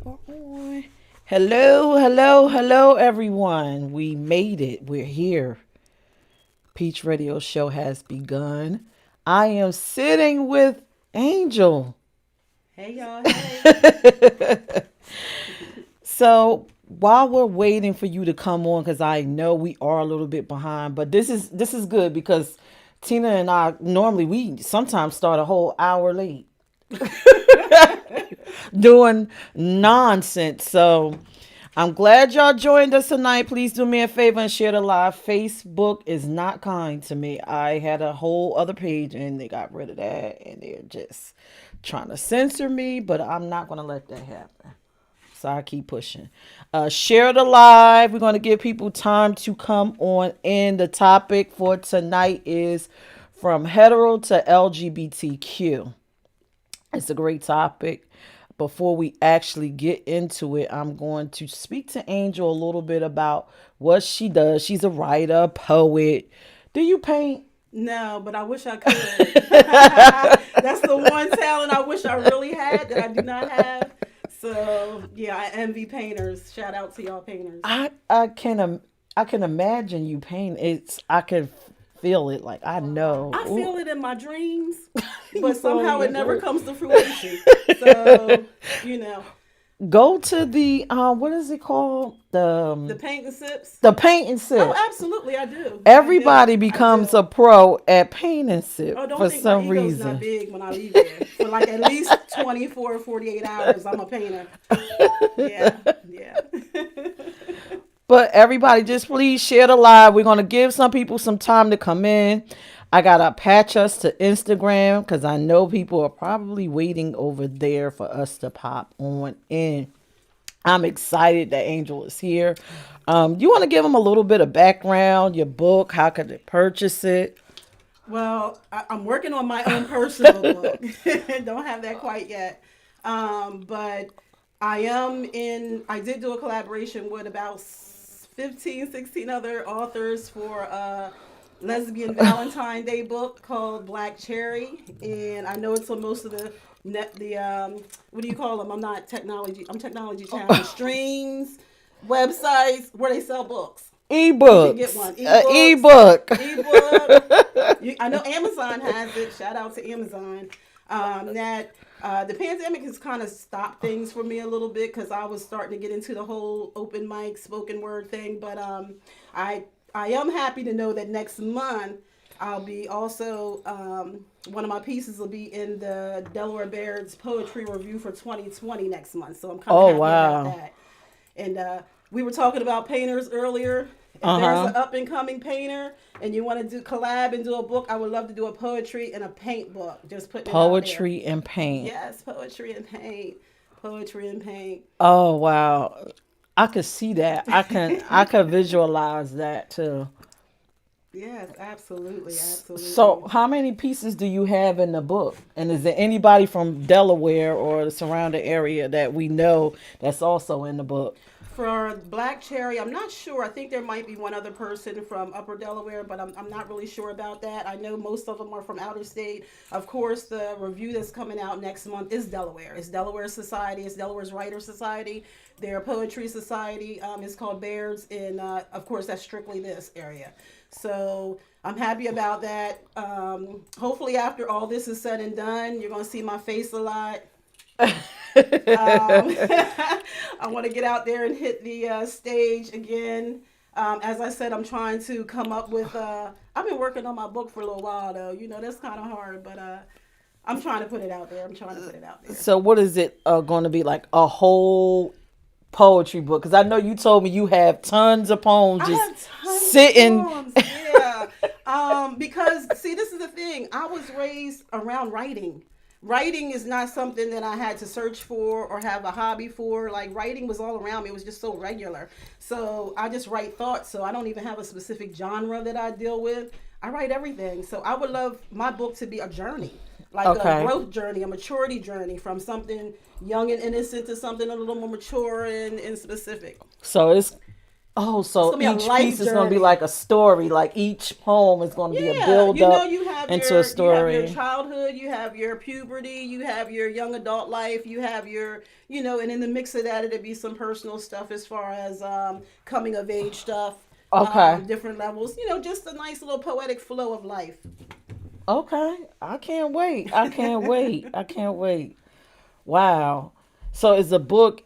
We're on. Hello, hello, hello, everyone. We made it. We're here. Peach Radio Show has begun. I am sitting with Angel. Hey y'all, hey. So while we're waiting for you to come on, because I know we are a little bit behind, but this is good because Tina and I normally we sometimes start a whole hour late doing nonsense. So I'm glad y'all joined us tonight. Please do me a favor and share the live. Facebook is not kind to me. I had a whole other page and they got rid of that and they're just trying to censor me, but I'm not going to let that happen. So I keep pushing. Share the live. We're going to give people time to come on in. The topic for tonight is from hetero to LGBTQ. It's a great topic. Before we actually get into it, I'm going to speak to Angel a little bit about what she does. She's a writer, poet. Do you paint? No, but I wish I could. That's the one talent I wish I really had that I do not have. So yeah, I envy painters. Shout out to y'all painters. I can imagine you paint. I can feel it. Like I know. I feel it in my dreams, You but feel somehow your it never dreams. comes to fruition. So you know, Go to the what is it called? the paint and sips. The paint and Oh, sip. absolutely, I do. I do. Everybody I becomes do. a pro at paint and sip Oh, don't for think my some ego's not reason. big when I leave there. For like at least 24, 48 hours, I'm a painter. Yeah, yeah. But everybody, just please share the live. We're gonna give some people some time to come in. I gotta patch us to Instagram because I know people are probably waiting over there for us to pop on in. I'm excited that Angel is here. You want to give them a little bit of background, your book, how could they purchase it? Well, I'm working on my own personal book. Don't have that quite yet. But I did do a collaboration with about 15, 16 other authors for a lesbian Valentine Day book called Black Cherry. And I know it's on most of what do you call them? I'm technology challenged. Streams, websites where they sell books. You can get Ebooks, one. Ebooks, ebook. ebook. I know Amazon has it. Shout out to Amazon. That the pandemic has kind of stopped things for me a little bit because I was starting to get into the whole open mic spoken word thing. But I am happy to know that next month I'll be also one of my pieces will be in the Delaware Baird's poetry review for 2020 next month. So I'm kind of Oh happy about wow. that. And we were talking about painters earlier. If Uh there's huh. an up and coming painter and you want to do collab and do a book, I would love to do a poetry and a paint book. Just putting it out there. Poetry and paint. Yes, poetry and paint. Poetry and paint. Oh wow. I could see that. I could visualize that too. Yes, absolutely, So, absolutely. how many pieces do you have in the book? And is there anybody from Delaware or the surrounding area that we know that's also in the book? For Black Cherry, I'm not sure. I think there might be one other person from Upper Delaware, but I'm not really sure about that. I know most of them are from outer state. Of course, the review that's coming out next month is Delaware. It's Delaware Society. It's Delaware's Writer Society. Their poetry society is called Bears, and of course, that's strictly this area. So I'm happy about that. Hopefully, after all this is said and done, you're going to see my face a lot. I want to get out there and hit the stage again. As I said, I'm trying to come up with. I've been working on my book for a little while, though. You know, that's kind of hard, but I'm trying to put it out there. I'm trying to put it out there. So, what is it going to be like a whole poetry book? Because I know you told me you have tons of poems I just have tons of sitting. poems. Yeah. Because see, this is the thing. I was raised around writing. Writing is not something that I had to search for or have a hobby for. Like writing was all around me. It was just so regular. So I just write thoughts. So I don't even have a specific genre that I deal with. I write everything. So I would love my book to be a journey, like a Okay. growth journey, a maturity journey from something young and innocent to something a little more mature and specific. So, it's Oh, It's so gonna be a each piece life is going to be journey. like a story. Like each poem is going to be a Yeah, build up into a you have your story. childhood, you have your puberty, you have your young adult life, you have your, and in the mix of that, it'd be some personal stuff as far as coming of age stuff, Okay. different levels. Just a nice little poetic flow of life. Okay. I can't wait. I can't wait. I can't wait. Wow. So is the book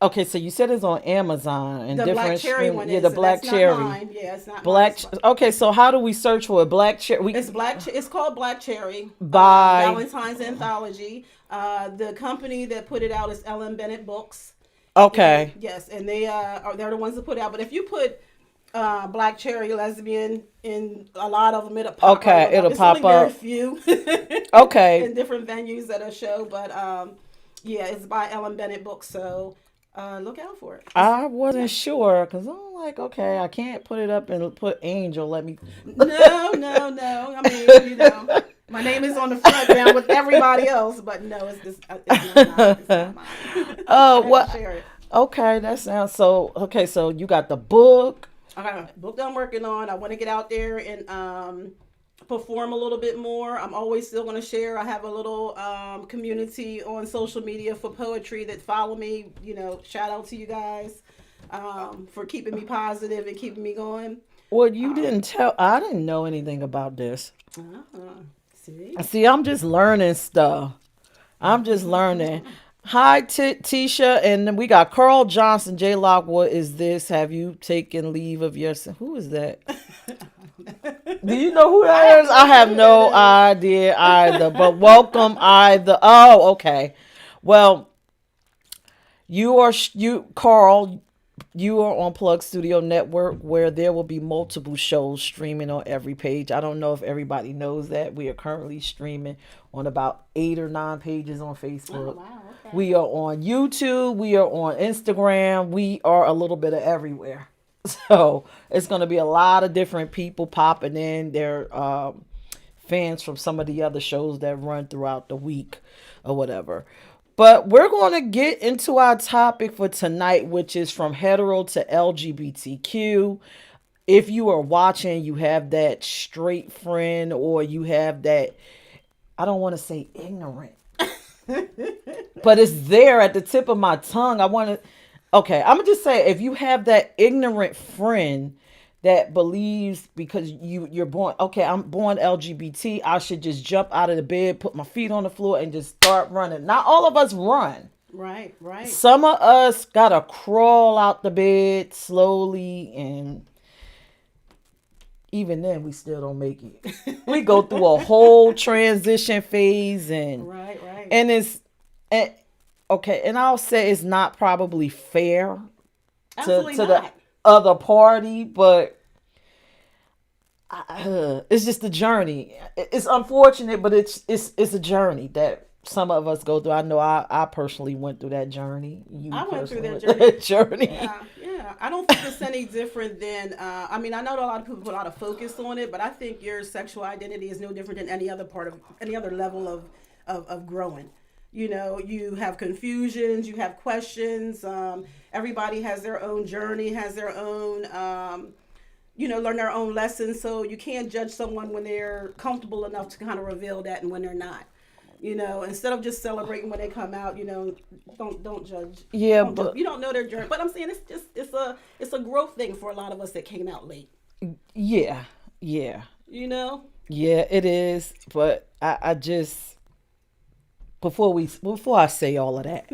okay, so you said it's on Amazon and The black different cherry streaming. one Yeah, the is, and black that's not cherry. mine. Yeah, it's not mine. Black okay, so how do we search for it? Black cherry we It's called Black Cherry. by Valentine's Anthology. The company that put it out is Ellen Bennett Books. And okay. yes, and they're the ones that put it out. But if you put Black Cherry Lesbian in a lot of them, it'll pop right Okay, on up. it'll It's only pop very up. few Okay. in different venues that will show, but yeah, it's by Ellen Bennett Books. So look out for it. I wasn't Yeah. sure because I'm like, okay, I can't put it up and put Angel. Let me. No, no, no. I mean, my name is on the front now with everybody else, but no, it's not. It's not mine. I have to What? share it. Okay, that sounds so. Okay, so you got the book. I got a book that I'm working on. I want to get out there and perform a little bit more. I'm always still going to share. I have a little community on social media for poetry that follow me. Shout out to you guys for keeping me positive and keeping me going. Well, you Um, didn't tell. I didn't know anything about this. See? See, I'm just learning stuff. I'm just learning. Hi, Tisha, and then we got Carl Johnson. J. Lockwood, is this? Have you taken leave of your? Who is that? Do you know who I that have is? no I have clue who that no is. idea either. But welcome either. Oh, okay. Well, you Carl. You are on Plug Studio Network, where there will be multiple shows streaming on every page. I don't know if everybody knows that we are currently streaming on about 8 or 9 pages on Oh Facebook. wow, okay. We are on YouTube. We are on Instagram. We are a little bit of everywhere. So it's going to be a lot of different people popping in. They're fans from some of the other shows that run throughout the week or whatever. But we're going to get into our topic for tonight, which is from hetero to LGBTQ. If you are watching, you have that straight friend, or you have that, I don't want to say ignorant, but it's there at the tip of my tongue. I want to, okay, I'm going to just say if you have that ignorant friend that believes because you're born, okay, I'm born LGBT, I should just jump out of the bed, put my feet on the floor and just start running. Not all of us run. Right, right. Some of us gotta crawl out the bed slowly, and even then we still don't make it. We go through a whole transition phase, and Right, right. and it's and, okay, and I'll say it's not probably fair Absolutely to the not. other party, but it's just a journey. It's unfortunate, but it's a journey that some of us go through. I know I personally went through that journey. You I went through personally that went through journey. that journey. Yeah, yeah. I don't think it's any different than. I mean, I know that a lot of people put a lot of focus on it, but I think your sexual identity is no different than any other part of any other level of growing. You have confusions, you have questions. Everybody has their own journey, has their own. Learn their own lessons. So you can't judge someone when they're comfortable enough to kind of reveal that, and when they're not. Instead of just celebrating when they come out, don't judge. Yeah, Don't judge. but You don't know their journey. But I'm saying it's a growth thing for a lot of us that came out late. yeah, yeah, You know. yeah, it is. But I just before I say all of that,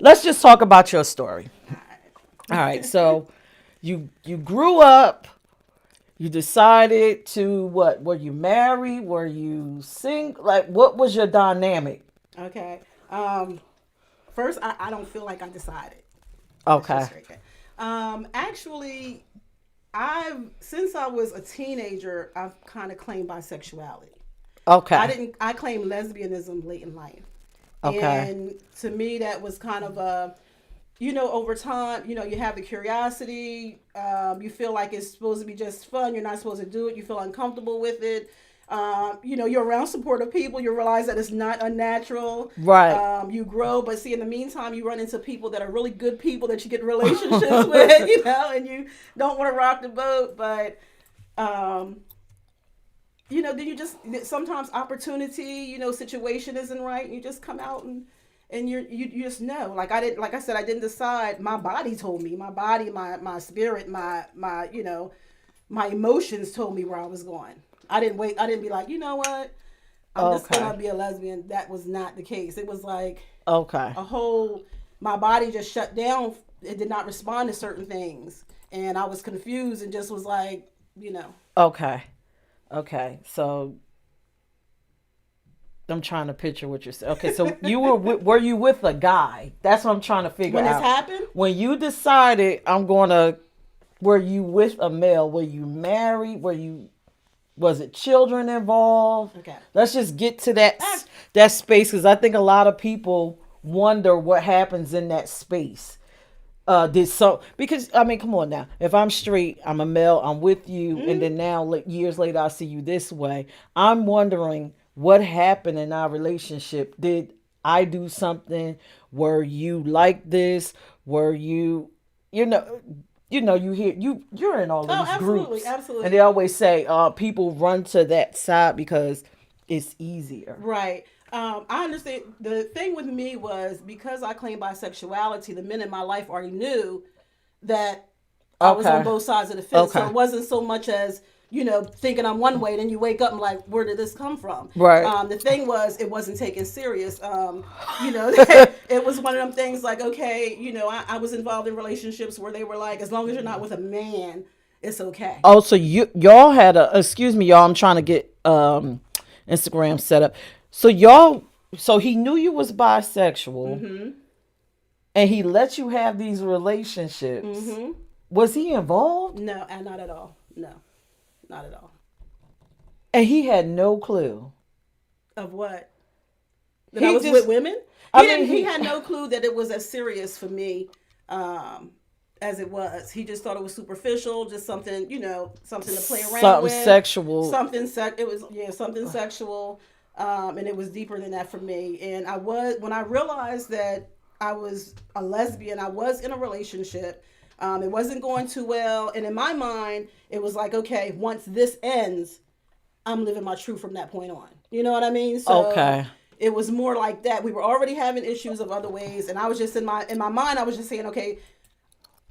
let's just talk about your story. All right, so you grew up. You decided to what? Were you married? Were you single? Like, what was your dynamic? Okay. First, I don't feel like I decided. Let's Okay. just say that. Actually, I've since I was a teenager, I've kind of claimed bisexuality. Okay. I claimed lesbianism late in life. Okay. And to me, that was kind of over time, you have the curiosity. You feel like it's supposed to be just fun. You're not supposed to do it. You feel uncomfortable with it. You're around supportive people. You realize that it's not unnatural. Right. You grow, but see, in the meantime, you run into people that are really good people that you get relationships with, and you don't want to rock the boat. But, um, then you just sometimes opportunity, situation isn't right. And you just come out and you just know. Like I said, I didn't decide. My body told me. My body, my spirit, my my emotions told me where I was going. I didn't wait. I didn't be like, you know what? I'm just Okay. gonna be a lesbian. That was not the case. It was like Okay. a whole. My body just shut down. It did not respond to certain things, and I was confused and just was like, Okay. Okay. So I'm trying to picture what you're saying. Okay, so were you with a guy? That's what I'm trying to figure when this out. happened. When you decided I'm going to, were you with a male? Were you married? Was it children involved? Okay. Let's just get to that space, because I think a lot of people wonder what happens in that space. Did so, because I mean, come on now. If I'm straight, I'm a male, I'm with you, and Mm-hmm. then now years later I see you this way. I'm wondering what happened in our relationship. Did I do something? Were you like this? Were you, you know, you hear you're in all of Oh, these absolutely, groups, and they absolutely. always say people run to that side because it's easier. Right. I understand. The thing with me was because I claimed bisexuality, the men in my life already knew that I was on Okay. both sides of the fence. So Okay. it wasn't so much as, thinking I'm one way, then you wake up and like, where did this come from? Right. The thing was, it wasn't taken serious. It was one of them things like, okay, I was involved in relationships where they were like, as long as you're not with a man, it's okay. Oh, so y'all had a, excuse me, y'all. I'm trying to get Instagram set up. So y'all, so he knew you was bisexual, Mm-hmm. and he let you have these relationships. Mm-hmm. Was he involved? No, and not at all. No, not at all. And he had no clue. Of what? That I He was with just, women. He I mean, didn't. He had no clue that it was as serious for me, um, as it was. He just thought it was superficial, just something, something to play around something with. sexual. It was, yeah, something sexual, and it was deeper than that for me. And when I realized that I was a lesbian, I was in a relationship. It wasn't going too well, and in my mind, it was like, okay, once this ends, I'm living my truth from that point on. You know what I mean? So Okay. it was more like that. We were already having issues of other ways, and I was just in my mind. I was just saying, okay,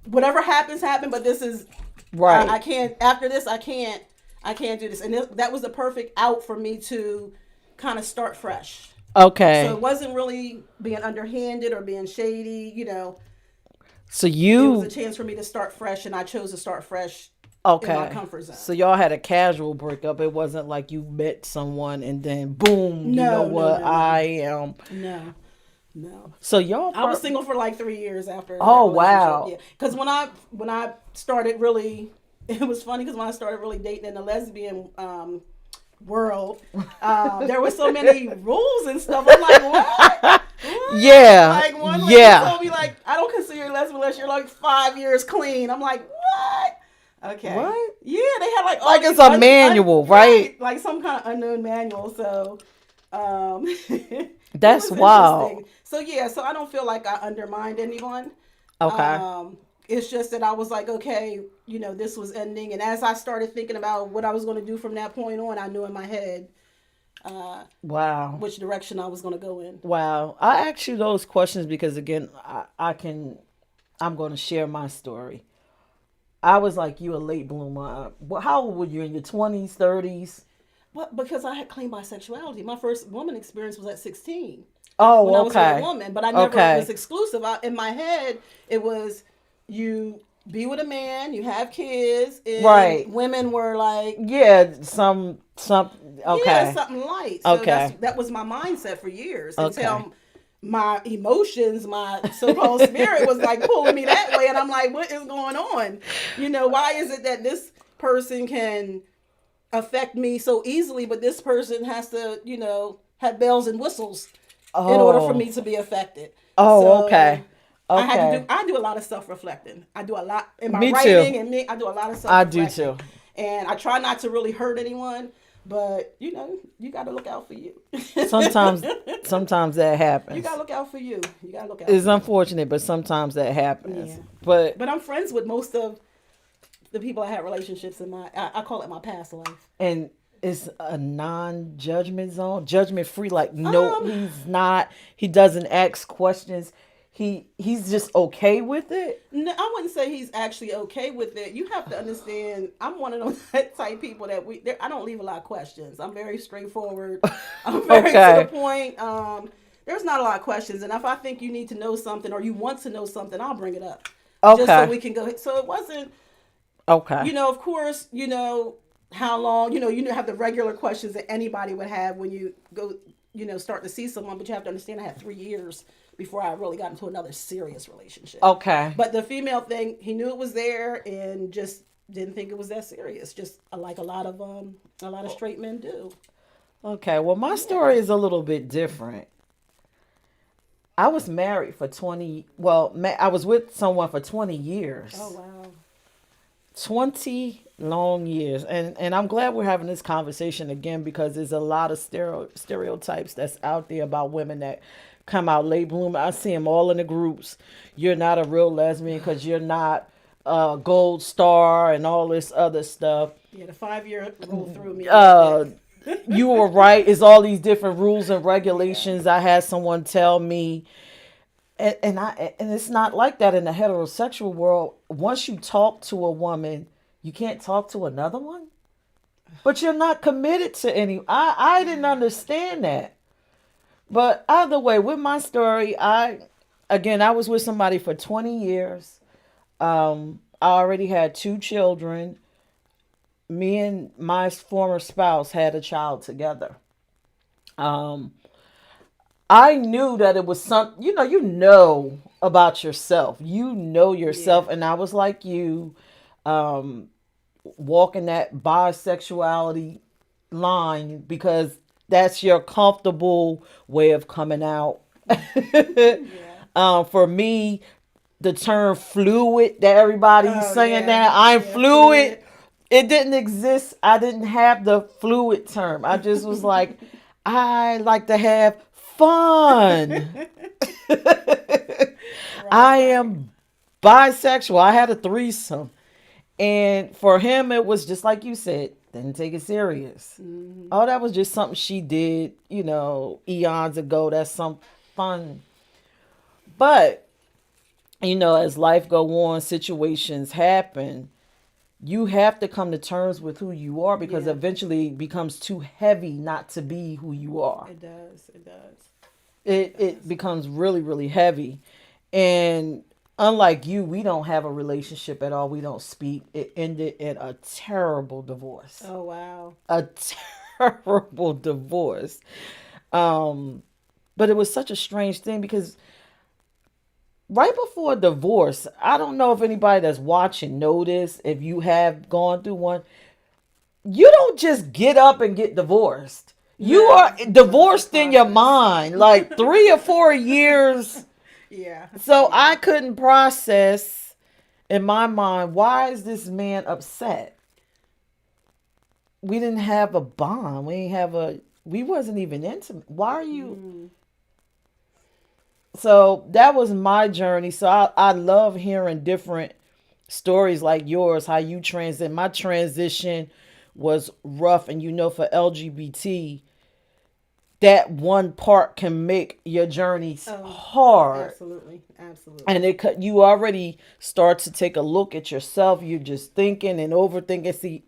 whatever happens, happen. But this is, I Right. can't. After this, I can't do this. And that was the perfect out for me to kind of start fresh. So Okay. it wasn't really being underhanded or being shady. So It was a you, chance for me to start fresh, and I chose to start fresh in my okay. comfort zone. So y'all had a casual breakup. It wasn't like you met someone and then boom, you know No, no, what? no, no, I am. no, no. So y'all I was single for like 3 years after that Oh relationship. wow. Yeah, because when I started really, it was funny because when I started really dating in the lesbian world, there were so many rules and stuff. I'm like, what? What? Yeah. Like one lady Yeah. told me like, I don't consider you a lesbian unless you're like 5 years clean. I'm like, what? Okay. What? Yeah, they had like all Like these it's a manual, right? right, like some kind of unknown manual. So, it That's was wild. interesting. So yeah, so I don't feel like I undermined anyone. Okay. Um, it's just that I was like, okay, this was ending, and as I started thinking about what I was going to do from that point on, I knew in my head uh, Wow. which direction I was going to go in. Wow. I ask you those questions because again, I'm going to share my story. I was like you, a late bloomer. How old were you, in your 20s, 30s? But because I had claimed bisexuality, my first woman experience was at 16 when I Oh, was with a okay. woman, but I never was Okay. exclusive. In my head, it was you be with a man, you have kids, and Right. women were like, Yeah, some yeah, okay. something light. So Okay. that was my mindset for years Okay. until my emotions, my so-called spirit was like pulling me that way, and I'm like, what is going on? Why is it that this person can affect me so easily, but this person has to, have bells and whistles in order for Oh. me to be affected. Oh, okay. So Okay. I do a lot of self reflecting. I do a lot in my Me too. writing, and I do a lot of self I do reflecting, too. and I try not to really hurt anyone. But you got to look out for you. Sometimes, sometimes that You got to happens. look out for you. You got to look out It's for you. unfortunate, but sometimes that happens. Yeah. But But I'm friends with most of the people I had relationships in I call it my past life. and it's a non-judgment zone, judgment free. Like no, Um, he's not. He doesn't ask questions. He's just okay with it. no, I wouldn't say he's actually okay with it. You have to understand, I'm one of those type people that I don't leave a lot of questions. I'm very straightforward. I'm very to the Okay. point. There's not a lot of questions, and if I think you need to know something or you want to know something, I'll bring it up, just so Okay. we can go. So it wasn't, Okay. of course, how long, you have the regular questions that anybody would have when you go, start to see someone, but you have to understand I had 3 years before I really got into another serious relationship. Okay. But the female thing, he knew it was there and just didn't think it was that serious. Just like a lot of straight men do. Okay. Well, my Yeah. story is a little bit different. I was married for 20, well, I was with someone for 20 Oh years. wow. 20 long years. And I'm glad we're having this conversation again because there's a lot of stereotypes that's out there about women that come out late bloomer. I see them all in the groups. You're not a real lesbian because you're not a gold star and all this other stuff. Yeah, the 5 year rule threw me a little Uh, bit. you were right. It's all these different rules and Yeah. regulations. I had someone tell me, and it's not like that in the heterosexual world. Once you talk to a woman, you can't talk to another one. But you're not committed to any. I didn't understand that. But either way, with my story, I was with somebody for 20 years. I already had two children. Me and my former spouse had a child together. Um, I knew that it was you know about yourself. You know Yeah. yourself. And I was like you, um, walking that bisexuality line because that's your comfortable way of coming out. Yeah. For me, the term fluid that everybody's Oh saying yeah. now, I'm Yeah. fluid. Fluid. It didn't exist. I didn't have the fluid term. I just was like, I like to have fun. Right. I Right. am bisexual. I had a threesome. And for him, it was just like you said, didn't take it serious. Hmm. Oh, that was just something she did, eons ago. That's some fun. But, as life go on, situations happen. You have to come to terms with who you are because Yeah. eventually it becomes too heavy not to be who you are. It does. It does. It It does. becomes really, really heavy. And unlike you, we don't have a relationship at all. We don't speak. It ended in a terrible divorce. Oh wow. A terrible divorce. Um, but it was such a strange thing because right before divorce, I don't know if anybody that's watching noticed if you have gone through one, you don't just get up and get divorced. You No, are no, it's a divorced in your process. mind like 3 or 4 years. Yeah, So yeah. I couldn't process in my mind, why is this man upset? We didn't have a bond. We wasn't even intimate. Why are you? Mm. So that was my journey. So I love hearing different stories like yours, how you transit. My transition was rough. And for LGBT, that one part can make your journey Oh, hard. absolutely, absolutely. And you already start to take a look at yourself. You're just thinking and overthinking. See,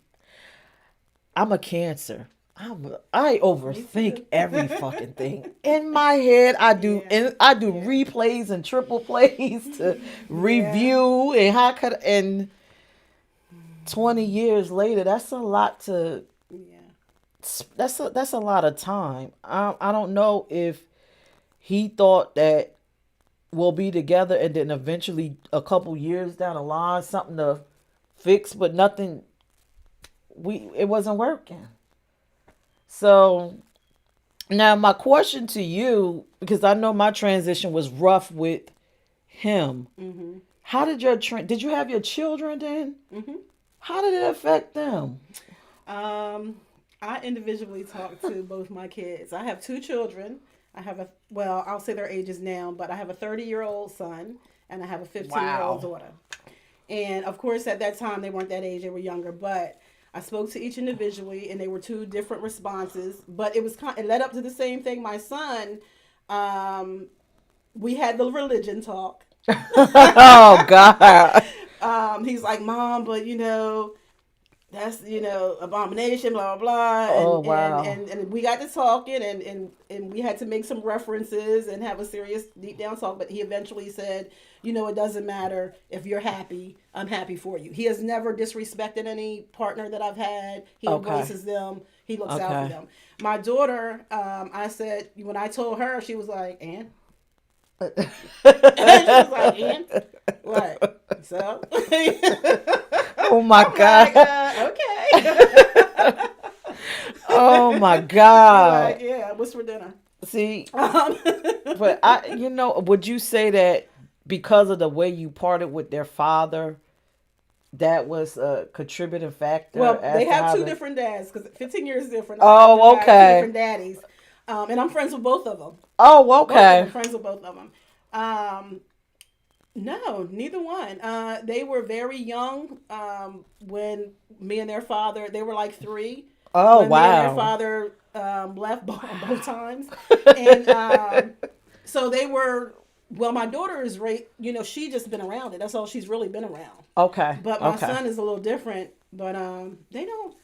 I'm a Cancer. I Me overthink too. every fucking thing in my head. I do, Yeah, and I do yeah, replays and triple plays to yeah, review and how could and 20 years later, that's a lot to yeah. that's a lot of time. I don't know if he thought that we'll be together and then eventually a couple years down the line something to fix, but nothing. It wasn't working. So now my question to you, because I know my transition was rough with him. Mhm, How did you have your children then? mhm. How did it affect them? Um, I individually talk to both my kids. I have two children. I have a, well, I'll say their ages now, but I have a 30-year-old son and I have a 15-year-old Wow. daughter. And of course, at that time, they weren't that age, they were younger, but I spoke to each individually and they were two different responses, but it was it led up to the same thing. My son, um, we had the religion talk. Oh God. He's like, Mom, but that's abomination, blah blah blah, Oh wow. and we got to talking, and we had to make some references and have a serious deep down talk. But he eventually said, it doesn't matter if you're happy. I'm happy for you. He has never disrespected any partner that I've had. He Okay. embraces them. He looks out for Okay. them. My daughter, I said when I told her, she was like, "And," and she was like, "And what?" So Oh my I'm like, God. okay. Oh my She's like, God. yeah, what's for dinner? See, Um, but would you say that because of the way you parted with their father, that was a contributing factor well, they as to have how two the. different dads because 15 years is different. Oh, I have two okay. different daddies, and I'm friends with both of them. Oh, Both of them, okay. friends with both of them. Um, no, neither one. They were very young when me and their father. They were like three Oh, when me and their wow. father left both times, and so they were. Well, my daughter is right. She just been around it. That's all she's really been around. Okay. But my Okay. son is a little different. But they don't.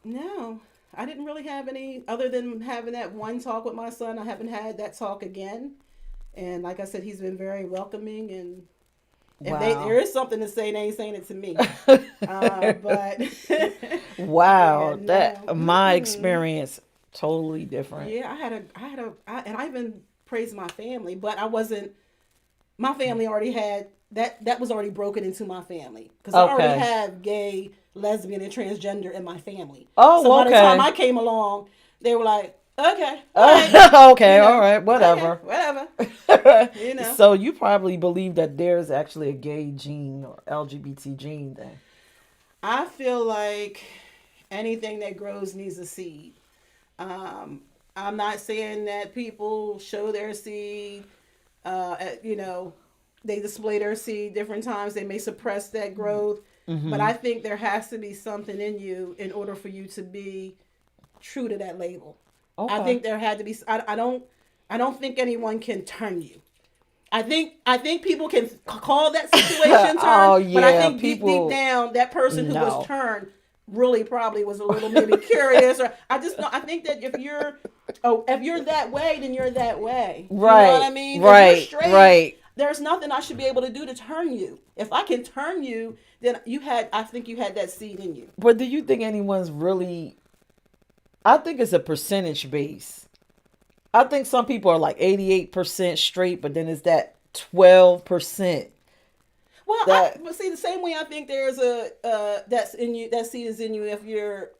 No, I didn't really have any other than having that one talk with my son. I haven't had that talk again. And like I said, he's been very welcoming. And if there Wow. is something to say, they ain't saying it to me. But yeah, Wow. no. That my Mm-mm. experience totally different. Yeah, and I even praised my family, but I wasn't. My family already had that. That was already broken into my family because I already Okay. have gay, lesbian, and transgender in my family. So Oh, by the time okay. I came along, they were like, "Okay, all right, Okay, all right, okay, whatever. whatever, you know." So you probably believe that there's actually a gay gene or LGBT gene then. I feel like anything that grows needs a seed. Um, I'm not saying that people show their seed. They display their seed different times. They may suppress that growth, but Mm-hmm. I think there has to be something in you in order for you to be true to that label. I Okay. think there had to be. I don't think anyone can turn you. I think people can call that situation turn, Oh but I yeah, think deep people down that person who was no. turned really probably was a little maybe curious, or I just know I think that if you're that way, then you're that way. You know what I Right, mean? If you're right, straight, right. there's nothing I should be able to do to turn you. If I can turn you, then I think you had that seed in you. But do you think anyone's really? I think it's a percentage base. I think some people are like 88% straight, but then it's that 12% Well, that. but see, the same way I think there's a that's in you, that seed is in you if you're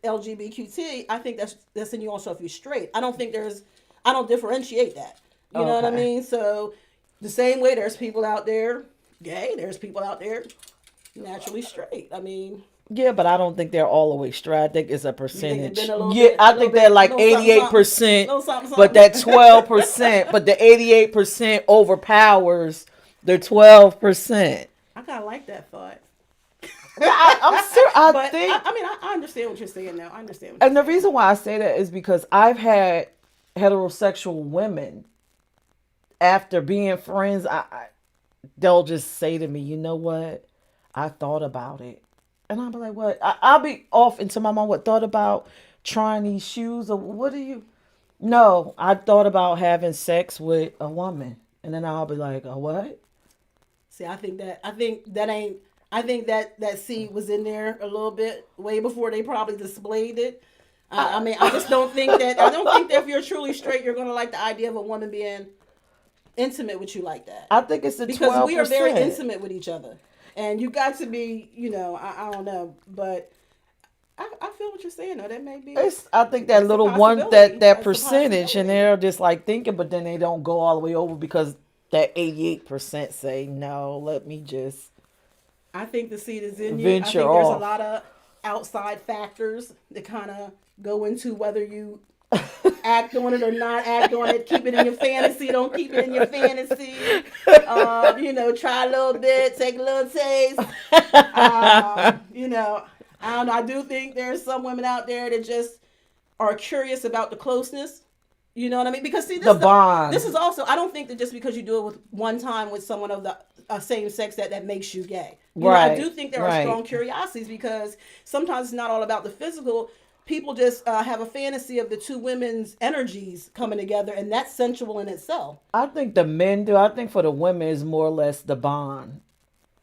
LGBTQ. I think that's in you also if you're straight. I don't differentiate that. You know what I Okay. mean? So the same way there's people out there gay, there's people out there naturally straight. I mean, Yeah, but I don't think they're all the way straight. I think it's a you think they've been percentage. a little Yeah, bit, I a little think they're bit, a like little eighty something, eight something, a percent, little something, but something. that 12%, but the 88% overpowers the 12%. I kind of like that thought. I'm serious. I But think, I mean, I understand what you're saying now. I understand what you're and the saying. reason why I say that is because I've had heterosexual women after being friends. They'll just say to me, "You know what? I thought about it," and I'll be like, "What?" I'll be off into my mom. What thought about trying these shoes or what do you? No, I thought about having sex with a woman, and then I'll be like, "A what?" See, I think that ain't. I think that seed was in there a little bit way before they probably displayed it. I mean, I just don't think that. I don't think that if you're truly straight, you're gonna like the idea of a woman being intimate with you like that, I think it's the because twelve we are very percent. intimate with each other, and you got to be. I don't know, but I feel what you're saying. Though that may be It's I think that that's a little one that possibility. that That's a percentage, and possibility. they're just like thinking, but then they don't go all the way over because that 88% say no. Let me just I think the seed is in you. I venture think there's a off. lot of outside factors that kind of go into whether you act on it or not act on it. Keep it in your fantasy. Don't keep it in your fantasy. Try a little bit, take a little taste. You know, I don't know. I do think there's some women out there that just are curious about the closeness. You know what I mean? Because see, The this bond. is also. I don't think that just because you do it with one time with someone of the same sex that makes you gay. I do Right. think there are Right. strong curiosities because sometimes it's not all about the physical. People just have a fantasy of the two women's energies coming together, and that's sensual in itself. I think the men do. I think for the women is more or less the bond.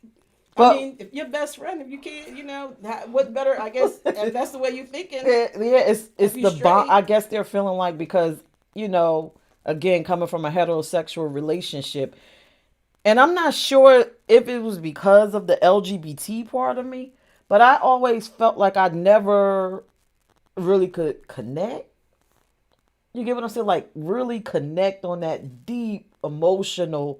I But mean, if your best friend, if you can't, what better? I guess if that's the way you're thinking, yeah, it's if you the bond. straight, I guess they're feeling like because again, coming from a heterosexual relationship, and I'm not sure if it was because of the LGBT part of me, but I always felt like I never really could connect. You get what I'm saying? Like really connect on that deep emotional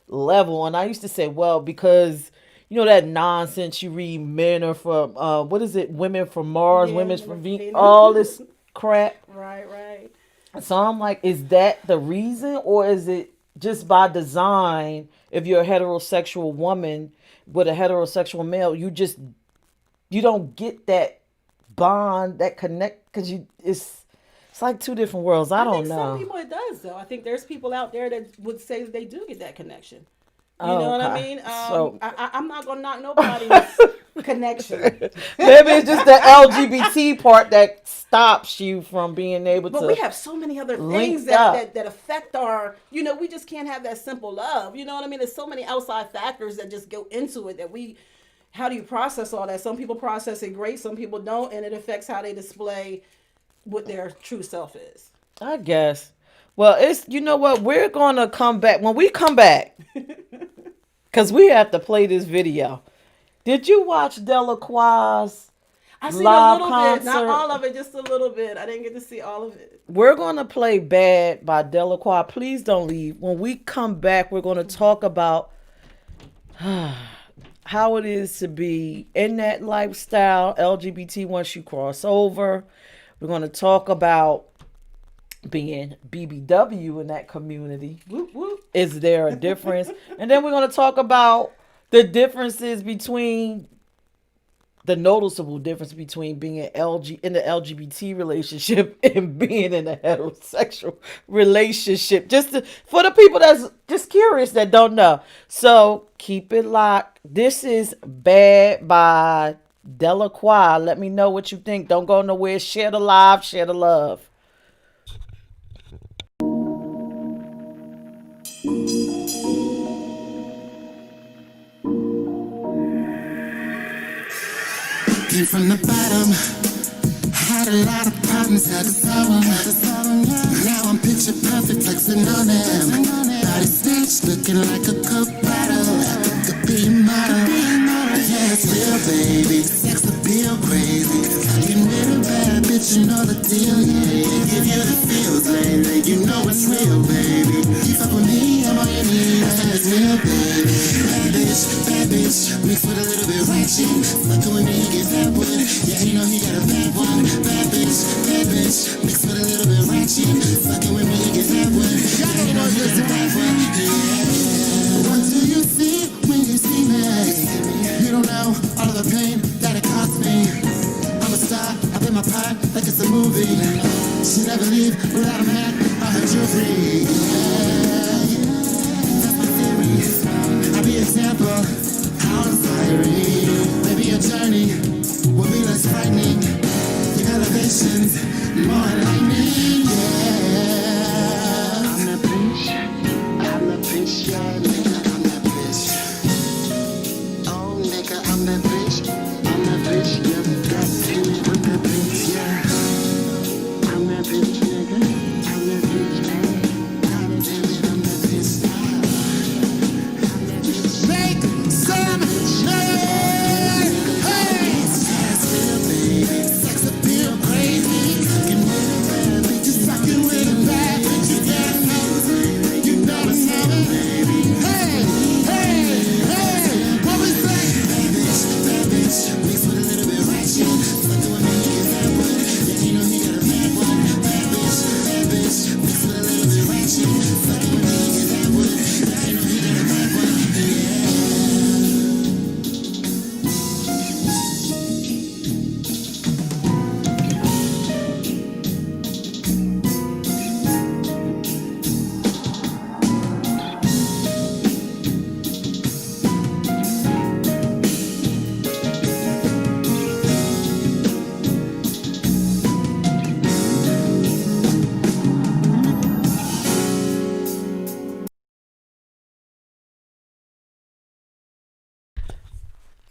level. And I used to say, well, because that nonsense you read, men are from what is it? Women from Mars, yeah, women's from Venus, Venus. all this crap. Right, right. So I'm like, is that the reason, or is it just by design? If you're a heterosexual woman with a heterosexual male, you don't get that bond, that connect, because it's like two different worlds. I I think don't some know. people it does though. I think there's people out there that would say that they do get that connection. You know Oh, what I okay. mean? So I'm not gonna knock nobody's connection, maybe it's just the LGBT part that stops you from being able but we to have so many other things link that, up. that that affect our. We just can't have that simple love. You know what I mean? There's so many outside factors that just go into it that we. How do you process all that? Some people process it great, some people don't, and it affects how they display what their true self is. I guess. Well, it's what we're gonna come back when we come back because we have to play this video. Did you watch Delacroix's I seen a live little bit, not concert? all of it, just a little bit. I didn't get to see all of it. We're gonna play "Bad" by Delacroix. Please don't leave. When we come back, we're gonna talk about how it is to be in that lifestyle, LGBT once you cross over. We're going to talk about being BBW in that community. Whoop whoop. Is there a difference? And then we're going to talk about the differences between the noticeable difference between being in the LGBT relationship and being in a heterosexual relationship. For the people that's just curious that don't know. So keep it locked. This is Bad by Delacroix. Let me know what you think. Don't go nowhere. Share the live, share the love. Came from the bottom, had a lot of problems, had to solve them. Now I'm picture perfect, flexing on them. Body snatched, looking like a coke bottle. Could be model, yeah, it's real, baby. Sex appeal crazy. Getting rid of bad bitch, you know the deal, yeah. Give you the feels lately, you know it's real, baby. You fuck with me, I'm on your knees, and it's real, baby. Bad bitch, mixed with a little bit ratchet. Fucking with me, you get that one. Yeah, you know he got a bad one. Bad bitch, mixed with a little bit ratchet. Fucking with me, you get that one. Yeah, you know he's a bad one. Yeah. What do you see when you see me? You don't know all of the pain that it cost me. I'm a star, I play my part like it's a movie. Should I believe without a man or her jewelry? Yeah, that's my theory. I'll be example, how inspiring. Maybe your journey will be less frightening. Your elevations more enlightening. Yeah, I'm that bitch. I'm that bitch. Yeah, nigga, I'm that bitch. Oh, nigga, I'm that bitch. I'm that bitch. Yeah, that bitch. I'm that bitch. Yeah, I'm that bitch, nigga.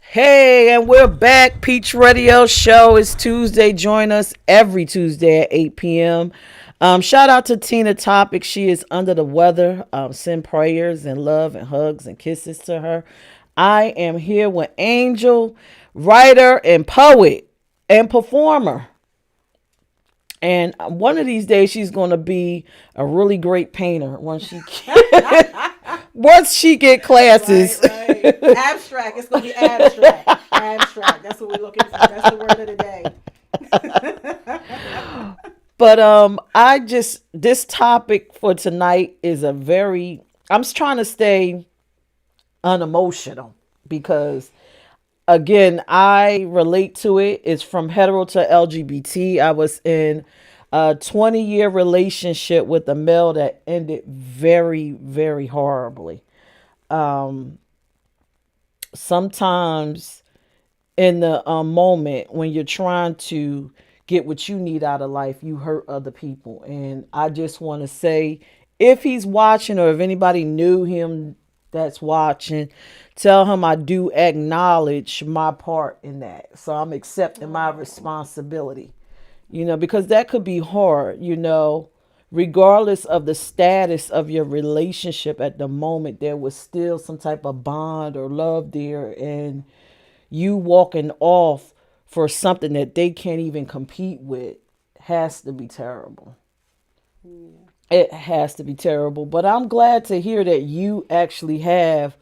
Hey, and we're back. Peach Radio Show is Tuesday. Join us every Tuesday at 8 p.m. Shout out to Tina Topic. She is under the weather. Send prayers and love and hugs and kisses to her. I am here with Angel, writer and poet and performer. And one of these days, she's going to be a really great painter once she get classes. Right. Abstract. It's gonna be abstract. Abstract. That's what we're looking for. That's the word of the day. But I just this topic for tonight is a very. I'm trying to stay unemotional because again, I relate to it. It's from hetero to LGBT. I was in a 20-year relationship with a male that ended very, very horribly. Um, Sometimes in the moment when you're trying to get what you need out of life, you hurt other people. And I just want to say, if he's watching or if anybody knew him that's watching, tell him I do acknowledge my part in that. So I'm accepting my responsibility, because that could be hard, regardless of the status of your relationship at the moment, there was still some type of bond or love there. And you walking off for something that they can't even compete with has to be terrible. It has to be terrible. But I'm glad to hear that you actually have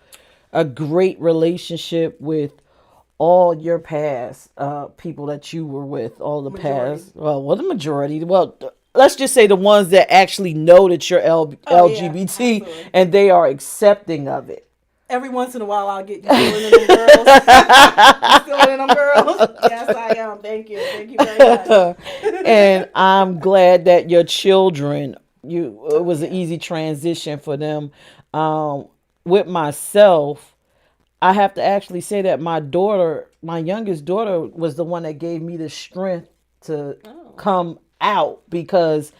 a great relationship with all your past people that you were with, all the Majority. past. Well, the majority. Well, let's just say the ones that actually know that you're Oh yeah, LGBT absolutely. and they are accepting of it. Every once in a while, I'll get you still in them girls. You still in them girls? Yes, I am. Thank you. Thank you very much. And I'm glad that your children, it Oh was an yeah. easy transition for them. With myself, I have to actually say that my daughter, my youngest daughter, was the one that gave me the strength to Oh. come out because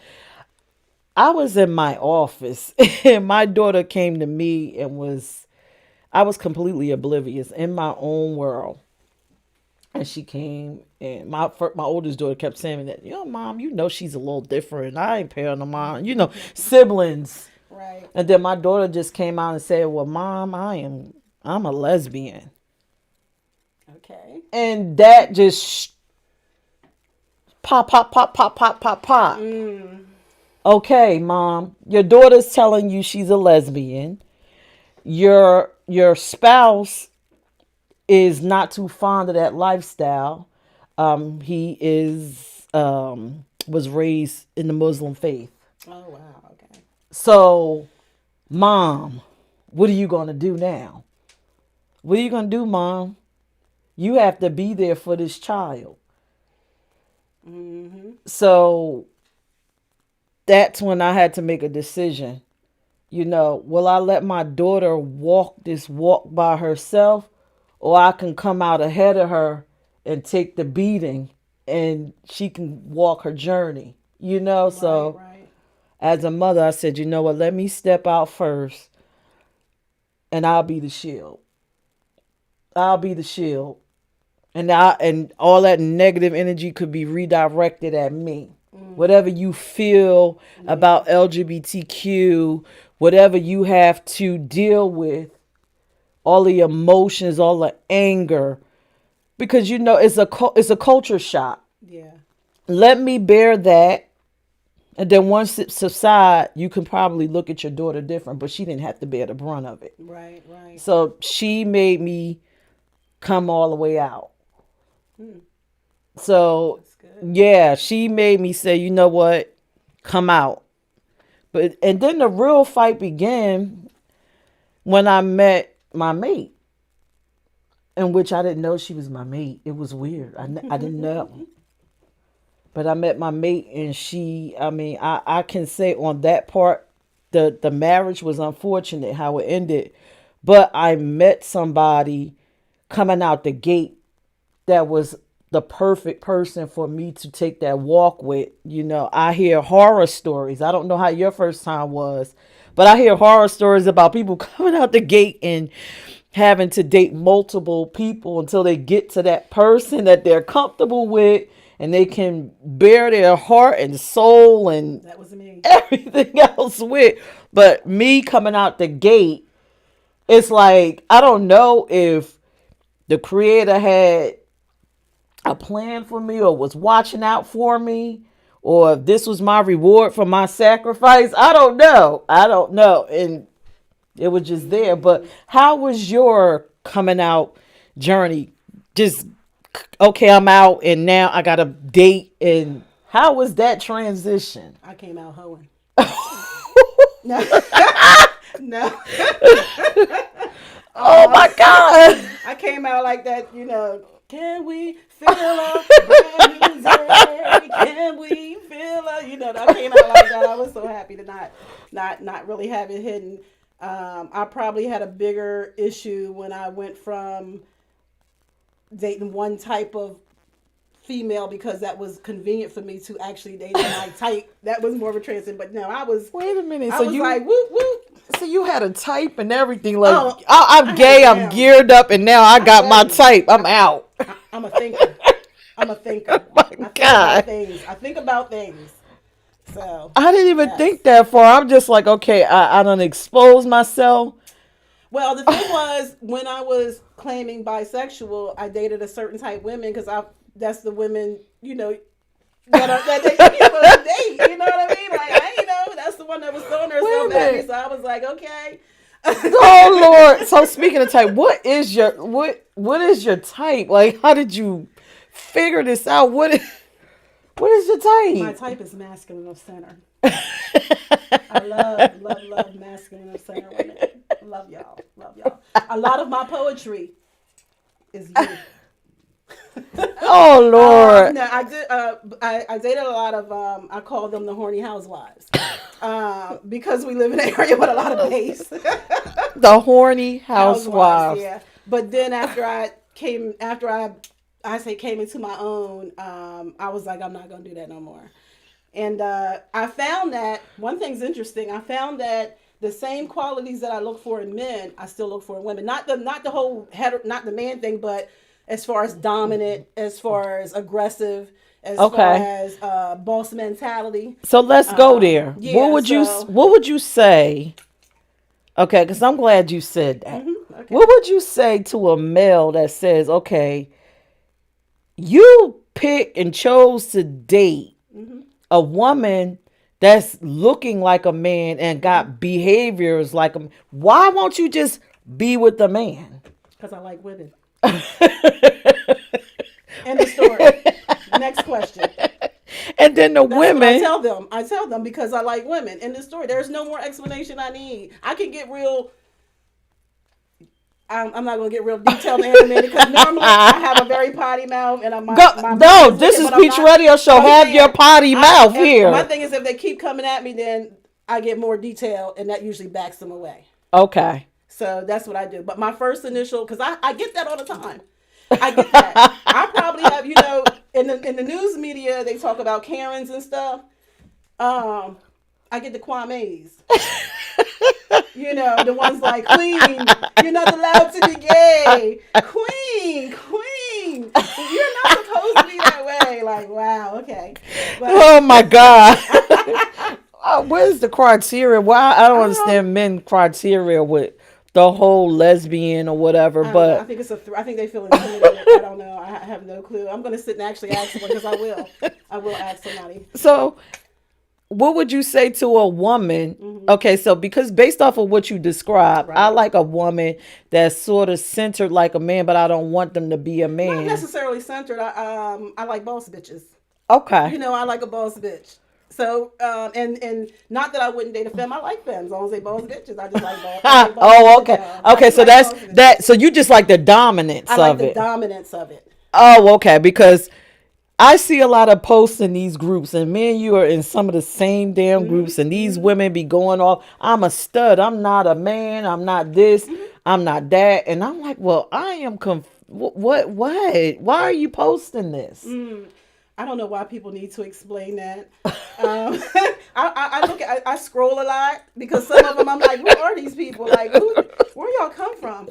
I was in my office and my daughter came to me and I was completely oblivious in my own world. And she came, and my oldest daughter kept saying that, mom, she's a little different. I ain't paying no mind, siblings. Right. And then my daughter just came out and said, well, mom, I'm a lesbian. Okay. And that just pop, pop, pop, pop, pop, pop, pop. Mm. Okay, mom, your daughter's telling you she's a lesbian. Your spouse is not too fond of that lifestyle. He was raised in the Muslim faith. Oh wow. Okay. So, mom, what are you gonna do now? What are you gonna do, mom? You have to be there for this child. Mm-hmm. So that's when I had to make a decision. Will I let my daughter walk this walk by herself, or I can come out ahead of her and take the beating and she can walk her journey, Right. So Right. as a mother, I said, you know what, let me step out first and I'll be the shield. I'll be the shield. And all that negative energy could be redirected at me. Whatever you feel Yeah. about LGBTQ, whatever you have to deal with, all the emotions, all the anger, because it's a culture shock. Yeah. Let me bear that, and then once it subsides, you can probably look at your daughter different. But she didn't have to bear the brunt of it. Right. Right. So she made me come all the way out. Hmm. So That's good. yeah, she made me say, you know what, come out. And then the real fight began when I met my mate, in which I didn't know she was my mate. It was weird. I didn't know. But I met my mate, and I can say on that part, the marriage was unfortunate how it ended. But I met somebody coming out the gate that was the perfect person for me to take that walk with. I hear horror stories. I don't know how your first time was, but I hear horror stories about people coming out the gate and having to date multiple people until they get to that person that they're comfortable with and they can bear their heart and soul and That was me. everything else with. But me coming out the gate, it's like, I don't know if the creator had a plan for me or was watching out for me or if this was my reward for my sacrifice. I don't know. I don't know. And it was just there. But how was your coming out journey? Just, okay, I'm out and now I got a date. And how was that transition? I came out hoeing. No. No. Oh my God. I came out like that, can we feel a brand new day? Can we feel a, I came out like that. I was so happy to not really have it hidden. I probably had a bigger issue when I went from dating one type of female because that was convenient for me to actually date my type. That was more of a transition. But no, I was. Wait a minute. I So was you like, whoop whoop. So you had a type and everything. Like, Oh, I'm gay, I I'm am. geared up, and now I got my ready. type. I'm out. I'm a thinker. I'm a thinker. My I think God. about things. I think about things. So I didn't even yes. think that far. I'm just like, okay, I done exposed myself. Well, the thing was, when I was claiming bisexual, I dated a certain type of women because that's the women, that they supposed to date. You know what I mean? Like, that's the one that was throwing herself Wait a at me. minute. So I was like, okay. Oh Lord. So speaking of type, what is your type? Like, how did you figure this out? What is your My type? type is masculine of center. I love masculine of center women. Love y'all. Love y'all. A lot of my poetry is you. Oh Lord. No, I did. I dated a lot of. I call them the horny housewives, because we live in an area with a lot of bass. The horny housewives. Yeah. But then after I say came into my own, I was like, I'm not gonna do that no more. And I found that one thing's interesting. I found that the same qualities that I look for in men, I still look for in women. Not the whole not the man thing, but as far as dominant, as far as aggressive, as far Okay. as boss mentality. So let's go there. Yeah, What would you say? Okay, because I'm glad you said that. Okay. What would you say to a male that says, okay, you picked and chose to date a woman that's looking like a man and got behaviors like a man? Why won't you just be with the man? Because I like women. End of story. Next question. And then the That's what I women, tell them. I tell them because I like women. In the story, there's no more explanation I need. I can get real. I'm not gonna get real detailed and animated because normally I have a very potty mouth and I'm no, this is Peach Radio Show. Have your potty mouth here. My thing is, if they keep coming at me, then I get more detail, and that usually backs them away. Okay. So that's what I do. But my first initial, because I get that all the time. I get that. I probably have, in the news media, they talk about Karens and stuff. I get the Kwame's. The ones like, Queen, you're not allowed to be gay. Queen, you're not supposed to be that way. Like, wow, okay. But, Oh my God. Where's the criteria? Why I don't understand men criteria with the whole lesbian or whatever. But I think I think they feel intimidated. I don't know. I have no clue. I'm gonna sit and actually ask one because I will. I will ask somebody. so, what would you say to a woman? Okay, so because based off of what you described, I Right. like a woman that's sort of centered like a man, but I don't want them to be a Not man. necessarily centered. I like boss bitches. Okay. I like a boss bitch. So and not that I wouldn't date a femme. I like femmes as long as they boss bitches. I just like boss. I like boss Oh, bitches, okay. y'all. Okay, I so like that's boss bitches. that. So you just like the dominance I like of the it. dominance of it. Oh, okay. Because I see a lot of posts in these groups, and me and you are in some of the same damn groups, and these women be going off, I'm a stud, I'm not a man, I'm not this, I'm not that. And I'm like, well, I am what? Why are you posting this? I don't know why people need to explain that. I scroll a lot because some of them I'm like, who are these people? Like, where y'all come from?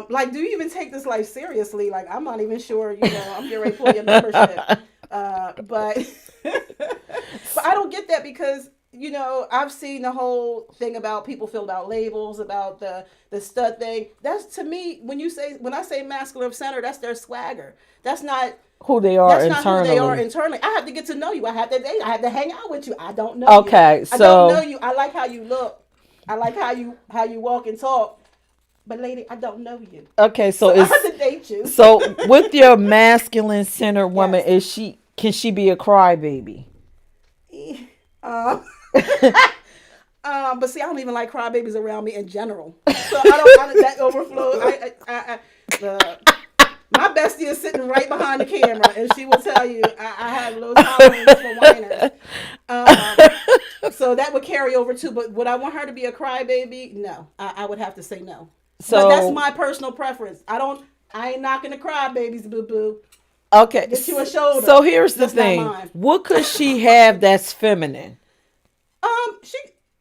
Like, do you even take this life seriously? Like, I'm not even sure. I'm getting ready to pull your membership. But but I don't get that because I've seen the whole thing about people feel about labels, about the stud thing. That's, to me, when I say masculine center, that's their swagger. That's not Who they are that's not who they are internally. internally. I have to get to know you. I have to date. I have to hang out with you. I don't know you. Okay, I don't know so you. I like how you look. I like how you walk and talk. But lady, I don't know you. okay, so So I have it's to date you. so with your masculine centered woman, Yes. can she be a crybaby? Um, but see, I don't even like crybabies around me in general. So I don't that overflow. Uh, my bestie is sitting right behind the camera, and she will tell you I have low tolerance for whiners. So that would carry over too. But would I want her to be a crybaby? No, I would have to say no. But that's So my personal preference. I ain't knocking the crybabies, boo boo. okay, Get you a shoulder. so here's the That's not thing. mine. What could she have that's feminine?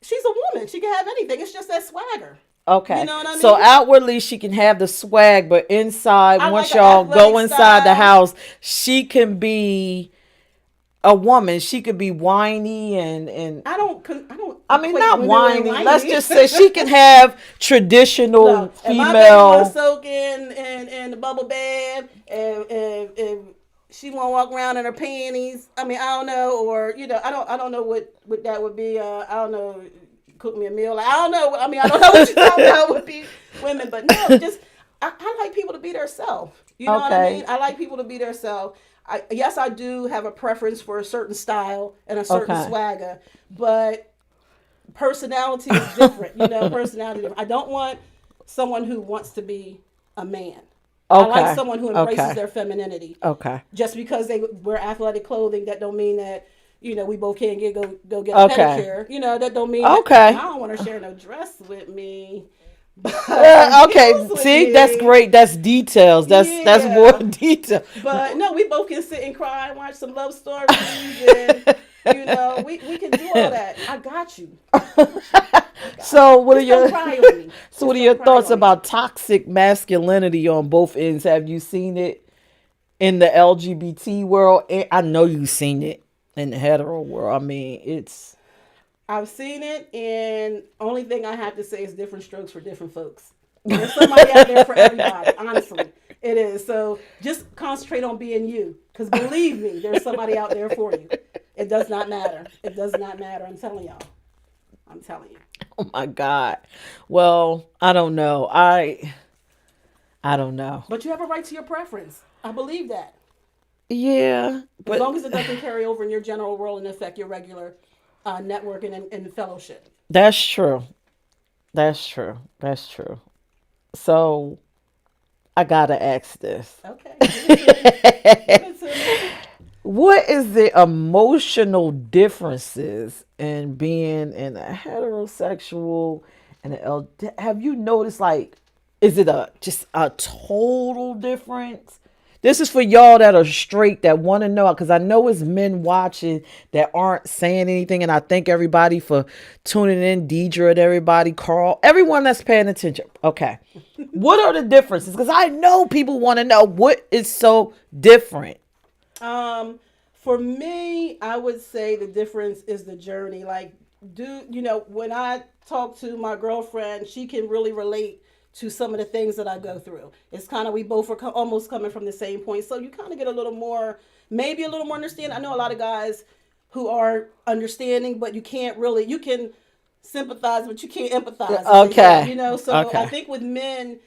She's a woman. She can have anything. It's just that swagger. You Okay. know what I So mean? outwardly she can have the swag, but inside, I once like an y'all athletic go inside the style. house, she can be a woman. She could be whiny and I don't I mean equate not women with whiny. Let's whiny. just say she can have traditional Look, if my baby want to female. soak in the bubble bath, and she want to walk around in her panties, I mean, I don't know, or I don't know what that would be. I don't know, cook me a meal. Like, I don't know. I mean, I don't know what you talking about would be women, but no, just I like people to be themselves. You know what I Okay. mean? I like people to be themselves. Yes, I do have a preference for a certain style and a certain Okay. swagger, but personality is different. Personality is different. I don't want someone who wants to be a man. I like Okay. someone who embraces Okay. their femininity. Okay. Just because they wear athletic clothing, that don't mean that we both can't go get a Okay. pedicure. That don't mean that I Okay. don't want to share no dress with me, or Okay. heels with See, that's me. great. That's details. That's more Yeah, detail. but no, we both can sit and cry and watch some love stories, and we can do all that. I got you. I got you. So what are Just don't your cry on me. so what Just are don't your cry thoughts on me. about toxic masculinity on both ends? Have you seen it in the LGBT world? I know you've seen it in the hetero world. I mean, it's I've seen it, and only thing I have to say is different strokes for different folks. There's somebody out there for everybody. Honestly, it is. So just concentrate on being you, because believe me, there's somebody out there for you. It does not matter. It does not matter. I'm telling y'all. I'm telling you. oh my God. Well, I don't know. I don't know. But you have a right to your preference. I believe that. Yeah, As but long as it doesn't carry over in your general world and affect your regular networking and fellowship. that's true. That's true. That's true. So I gotta ask this. Okay, give it to me. Give it to me. What is the emotional differences in being in a heterosexual and an L? Have you noticed, like, is it just a total difference? This is for y'all that are straight that want to know, because I know it's men watching that aren't saying anything, and I thank everybody for tuning in, Deidre and everybody, Carl, everyone that's paying attention. Okay, what are the differences? Because I know people want to know what is so different. For me, I would say the difference is the journey. Like, when I talk to my girlfriend, she can really relate to some of the things that I go through. It's kind of, we both are almost coming from the same point, so you kind of get a little more, maybe a little more understanding. I know a lot of guys who are understanding, but you can sympathize, but you can't empathize, as they say. Okay. So I Okay. think with men,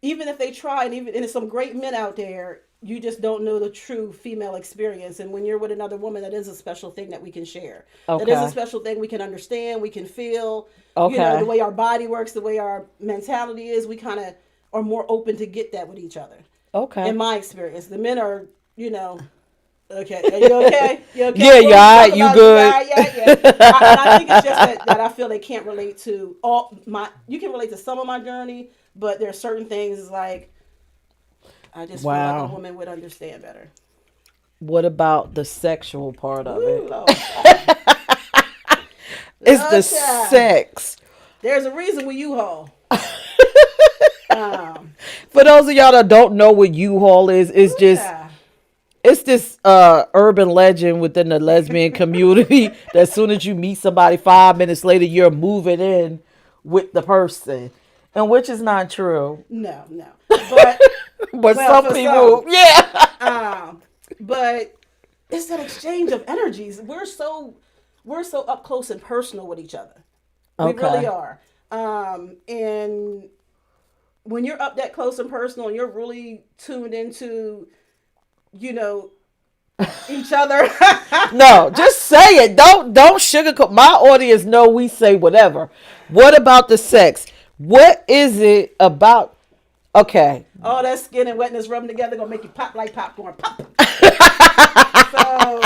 even if they try, and there's some great men out there, you just don't know the true female experience. And when you're with another woman, that is a special thing that we can share. That is a Okay. special thing we can understand, we can feel. The Okay. way our body works, the way our mentality is, we kind of are more open to get that with each other. In Okay. my experience, the men are, okay. Are you okay? You okay? Yeah, What you we all talk right? You about? good? Yeah, yeah, yeah. And I think it's just that I feel they can't relate to all my. You can relate to some of my journey, but there are certain things like I just feel like a Wow. woman would understand better. What about the sexual part of Ooh, it? Lord, child. It's the Lord, child. sex. There's a reason we U-Haul. Um, For those of y'all that don't know what U-Haul is, yeah. it's this urban legend within the lesbian community that as soon as you meet somebody 5 minutes later, you're moving in with the person. And which is not true. No, no. But But well, some for people, some. yeah. But it's that exchange of energies. We're so up close and personal with each other. We really Okay. are. And when you're up that close and personal, and you're really tuned into, you know, each other. No, just say it. Don't sugarcoat. My audience know we say whatever. What about the sex? What is it about? Okay. All that skin and wetness rubbing together gonna make you pop like popcorn. Pop. So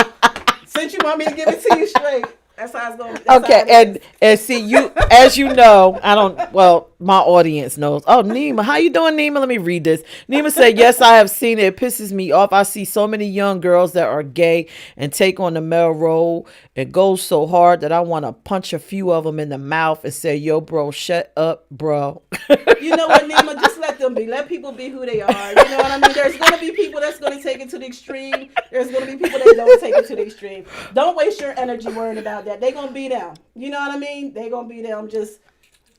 since you want me to give it to you straight, that's how it's going. That's how Okay, it is. and see you as you know, I don't well, my audience knows. Oh, Nima, how you doing, Nima? Let me read this. Nima said, "Yes, I have seen it. It pisses me off. I see so many young girls that are gay and take on the male role. It goes so hard that I want to punch a few of them in the mouth and say, 'Yo, bro, shut up, bro.'" You know what, Nima? Just let them be. Let people be who they are. You know what I mean? There's gonna be people that's gonna take it to the extreme. There's gonna be people that don't take it to the extreme. Don't waste your energy worrying about that. They gonna be them. You know what I mean? They gonna be them.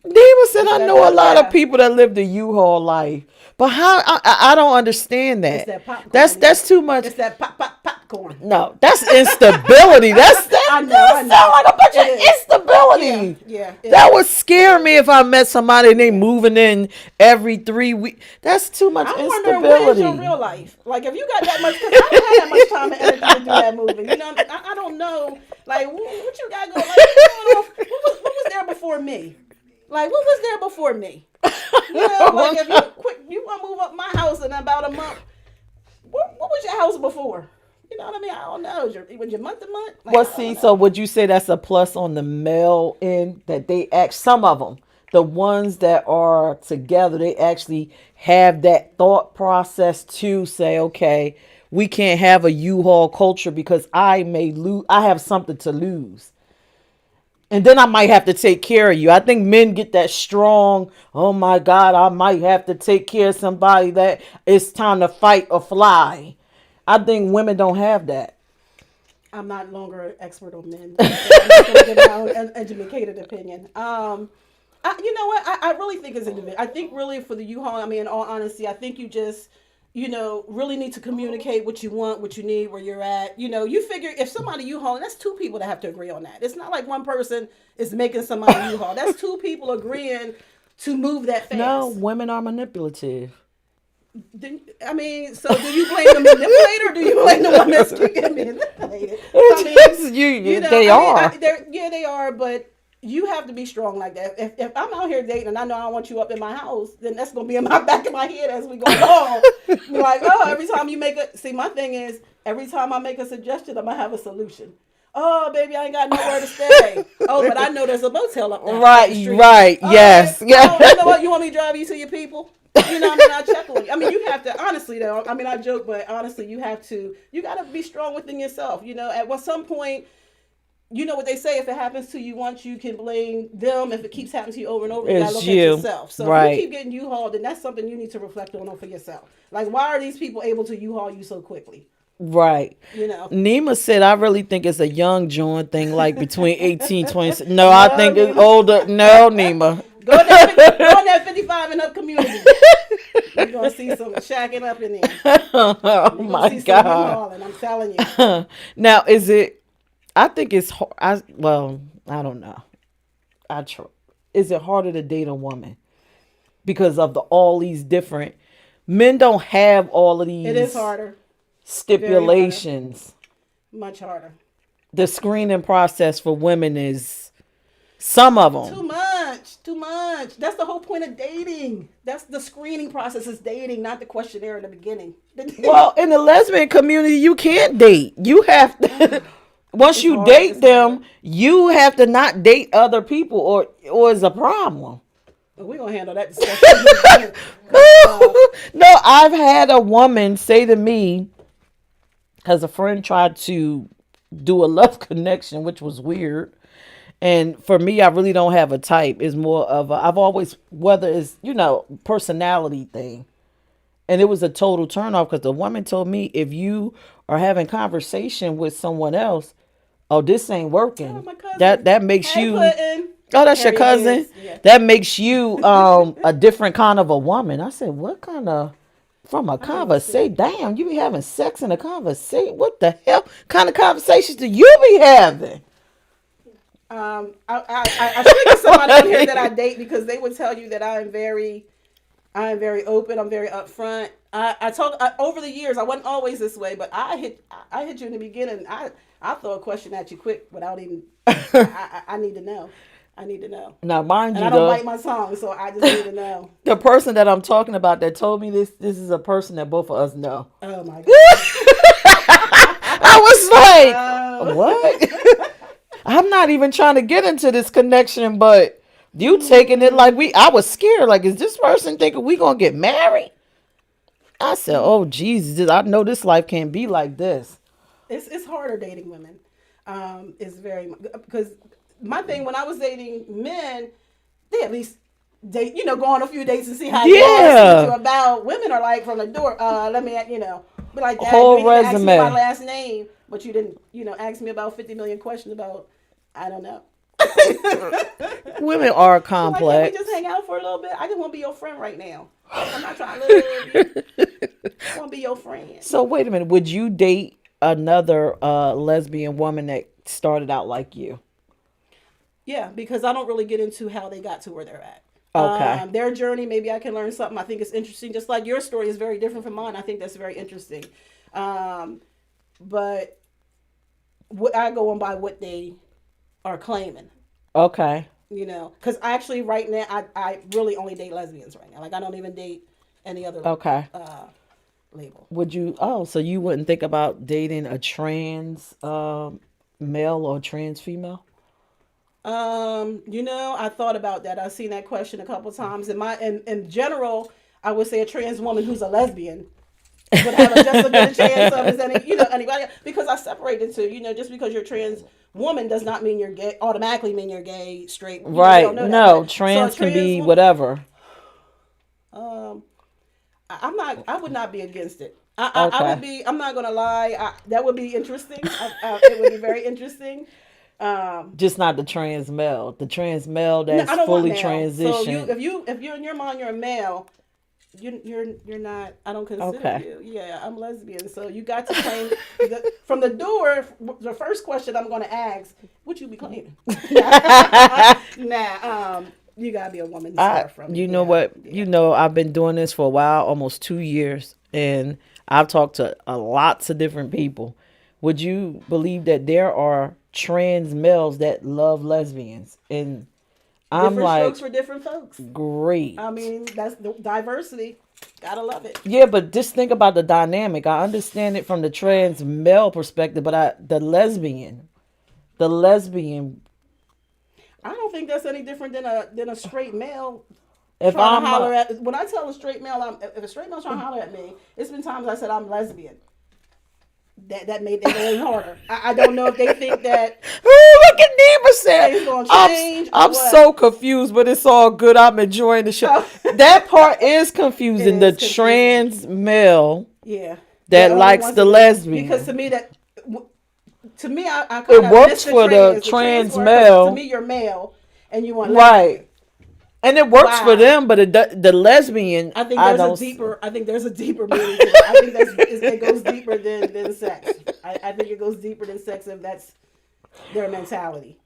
Nima said, Just "I let know a them. lot of Yeah. people that live the U-Haul life, but how? I don't understand It's that. that popcorn. That's too much. It's that popcorn. No, that's instability. That's I that know. I does sound know. like a bunch It of is. Yeah. instability. Yeah. It That is. would scare me if I met somebody and they moving in every 3 weeks. That's too much I'm wondering where's your instability. real life? Like, if you got that much, because I don't have that much time and energy to do that moving. You know, I don't know. Like, what you got going? Like, what's going on? What was there before me? Like, what was there before me? You know, like if you want to move up my house in about a month. What was your house before? You know what I mean? I don't know. Was your month to month? Like, Well, I see, don't so know. would you say that's a plus on the male end that they act? Some of them, the ones that are together, they actually have that thought process to say, okay, we can't have a U-Haul culture because I may lose. I have something to lose. And then I might have to take care of you. I think men get that strong, oh my God, I might have to take care of somebody that it's time to fight or fly. I think women don't have that. I'm not longer an expert on men. So I'm just going to give my own educated opinion. You know what? I really think it's individual. I think really for the U-Haul, I mean, in all honesty, I think you just, really need to communicate what you want, what you need, where you're at. You figure if somebody U-Haul, that's two people that have to agree on that. It's not like one person is making somebody U-Haul. That's two people agreeing to move that No, fast. women are manipulative. I mean, so do you blame the manipulator or do you blame the one that's getting manipulated? I It's mean, just they I mean, are. yeah, they are, but you have to be strong like that. If I'm out here dating and I know I don't want you up in my house, then that's gonna be in my back of my head as we go along. Be like, oh, every time you make a my thing is every time I make a suggestion, I'm gonna have a solution. Oh, baby, I ain't got nowhere to stay. Oh, but I know there's a motel up there up the Right, street. right, All right. yes, Oh, you know yeah. what? You want me to drive you to your people? You know what I mean? I check on you. I mean, you have to, honestly, though, I mean, I joke, but honestly, you got to be strong within yourself. At some point, you know what they say, if it happens to you once, you can blame them. If it keeps happening to you over and over, you got to It's look at you. yourself. So if you Right, keep getting U-Hauled, then that's something you need to reflect on for yourself. Like, why are these people able to U-Haul you so quickly? right. You know? Nima said, I really think it's a young joint thing, like between 18, 20. No, I No, think it's Nima. older. No, Nima. Go in that 55 and up community. You're going to see some shacking up in there. Oh You're going to my see some God. U-Hauling, I'm telling you. Now, is it, I think it's, well, I don't know. I try. Is it harder to date a woman because of all these different, men don't have all of It is these harder. Very harder. stipulations. Much harder. The screening process for women is some of Too them. much. Too much. That's the whole point of dating. That's the screening process is dating, not the questionnaire in the beginning. Well, in the lesbian community, you can't date. You have to. Once It's you hard. date It's hard. them, you have to not date other people, or it's a problem. But we're going to handle that discussion. 'Cause, No, I've had a woman say to me, because a friend tried to do a love connection, which was weird. And for me, I really don't have a type. It's more of a, I've always, whether it's, personality thing. And it was a total turnoff because the woman told me if you are having conversation with someone else, oh, this ain't Oh, working. my cousin. That makes Hey, you, Puddin'. oh, that's your Harriet cousin. Gibbs. Yeah. That makes you a different kind of a woman. I said, what kind of, from a I understand. conversation? Damn, you be having sex in a conversation? What the hell kind of conversations do you be having? I should get somebody on here that I date because they would tell you that I am very open. I'm very upfront. I told over the years I wasn't always this way, but I hit you in the beginning. I throw a question at you quick without even. I need to know. I need to know, Now, mind and you, I don't though, bite my tongue, so I just need to know. the person that I'm talking about that told me this is a person that both of us know. Oh my god. I was like, Oh. what? I'm not even trying to get into this connection, but you taking it like I was scared. Like, is this person thinking we gonna get married? I said, oh Jesus, I know this life can't be like this. It's harder dating women. It's very because my thing when I was dating men, they at least date, go on a few dates and see how you are, see what Yeah, you're about. Women are like from the door. Let me, be like, Dad, you whole didn't even ask me my resume. last name, but you didn't, ask me about 50 million questions about, I don't know. Women are So like, can we just complex. hang out for a little bit? I just want to be your friend right now. I'm not trying to love you. I want to be your friend. So wait a minute, would you date another lesbian woman that started out like you? Yeah, because I don't really get into how they got to where they're at. Okay. Their journey, maybe I can learn something. I think it's interesting. Just like your story is very different from mine. I think that's very interesting. Um, but I go on by what they are claiming, Okay. because actually right now I really only date lesbians right now. Like I don't even date any other Okay. label. Would you? Oh, so you wouldn't think about dating a trans male or trans female? I thought about that. I've seen that question a couple times. In general, I would say a trans woman who's a lesbian would have just as good a chance of as anybody because I separate into just because you're a trans woman does not mean you're gay automatically mean you're gay straight we Right. don't know that No, but so a trans can trans be woman whatever. um I would not be against it. I would Okay. be. I'm not gonna lie. That would be interesting. It would be very interesting. Um, Just not the trans male. The trans male no, that's I don't want fully male. So transitioned. if you're in your mind you're a male, you're not. I don't consider Okay. you. Yeah, I'm lesbian. So you got to claim from the door. The first question I'm going to ask: would you be claiming? Nah. You gotta be a woman to I, start from. you know Yeah, what? yeah. I've been doing this for a while, almost 2 years, and I've talked to lots of different people. Would you believe that there are trans males that love lesbians? And I'm Different like, strokes for different folks. great. I mean, that's the diversity. Gotta love it. Yeah, but just think about the dynamic. I understand it from the trans male perspective, but the lesbian. I don't think that's any different than a straight male If trying to I'm, holler at. When I tell a straight male, if a straight male's trying to holler at me, it's been times I said I'm lesbian. That made it even harder. I don't know if they think that oh, look at Neva said, things gonna change or I'm what. so confused, but it's all good. I'm enjoying the show. Oh. That part is It confusing. The is confusing. trans male Yeah, that the only likes ones the that because lesbian. to me, I It kind of miss works the for the trans. The trans trans part because to me male, you're male and you want lesbian. right? And it works for Wow. them, but the lesbian, I think I there's a don't. deeper. I think there's a deeper meaning to it. I think it goes deeper than sex. I think it goes deeper than sex if that's their mentality.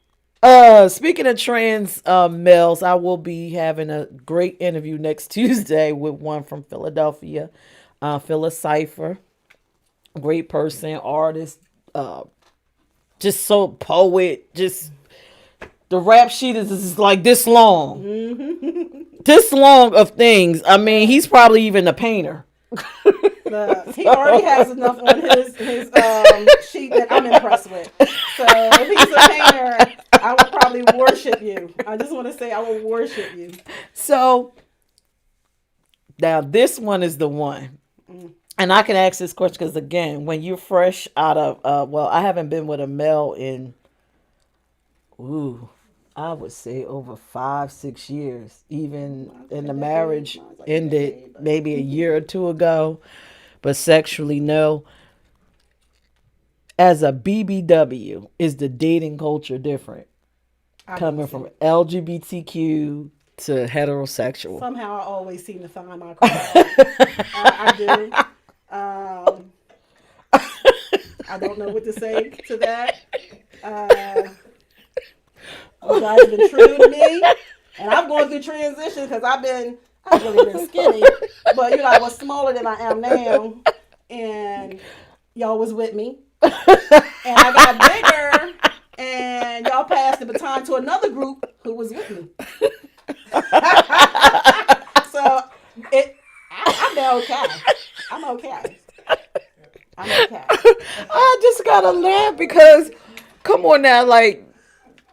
Speaking of trans males, I will be having a great interview next Tuesday with one from Philadelphia, Phyllis Cipher. Great person, artist, uh, just so poet. Just the rap sheet is like this long of things. I mean, Yeah. he's probably even a painter. He already has enough on his sheet that I'm impressed with. So if he's a painter, I would probably worship you. I just want to say I will worship you. So now this one is the one. And I can ask this question because again, when you're fresh out of well, I haven't been with a male in ooh I would say over 5, 6 years. Even Mine's in like the a decade. marriage Mine's like a ended decade, but maybe a year or two ago, but sexually, no. As a BBW, is the dating culture different? I do Coming from too. LGBTQ to heterosexual. Somehow I always seem to find my crowd. I do. Um, I don't know what to say to that. Uh, you guys have been true to me, and I'm going through transition because I've really been skinny, but I was smaller than I am now, and y'all was with me, and I got bigger, and y'all passed the baton to another group who was with me. So it, I'm okay. I'm okay. I'm okay. I just gotta laugh because, come on now, like,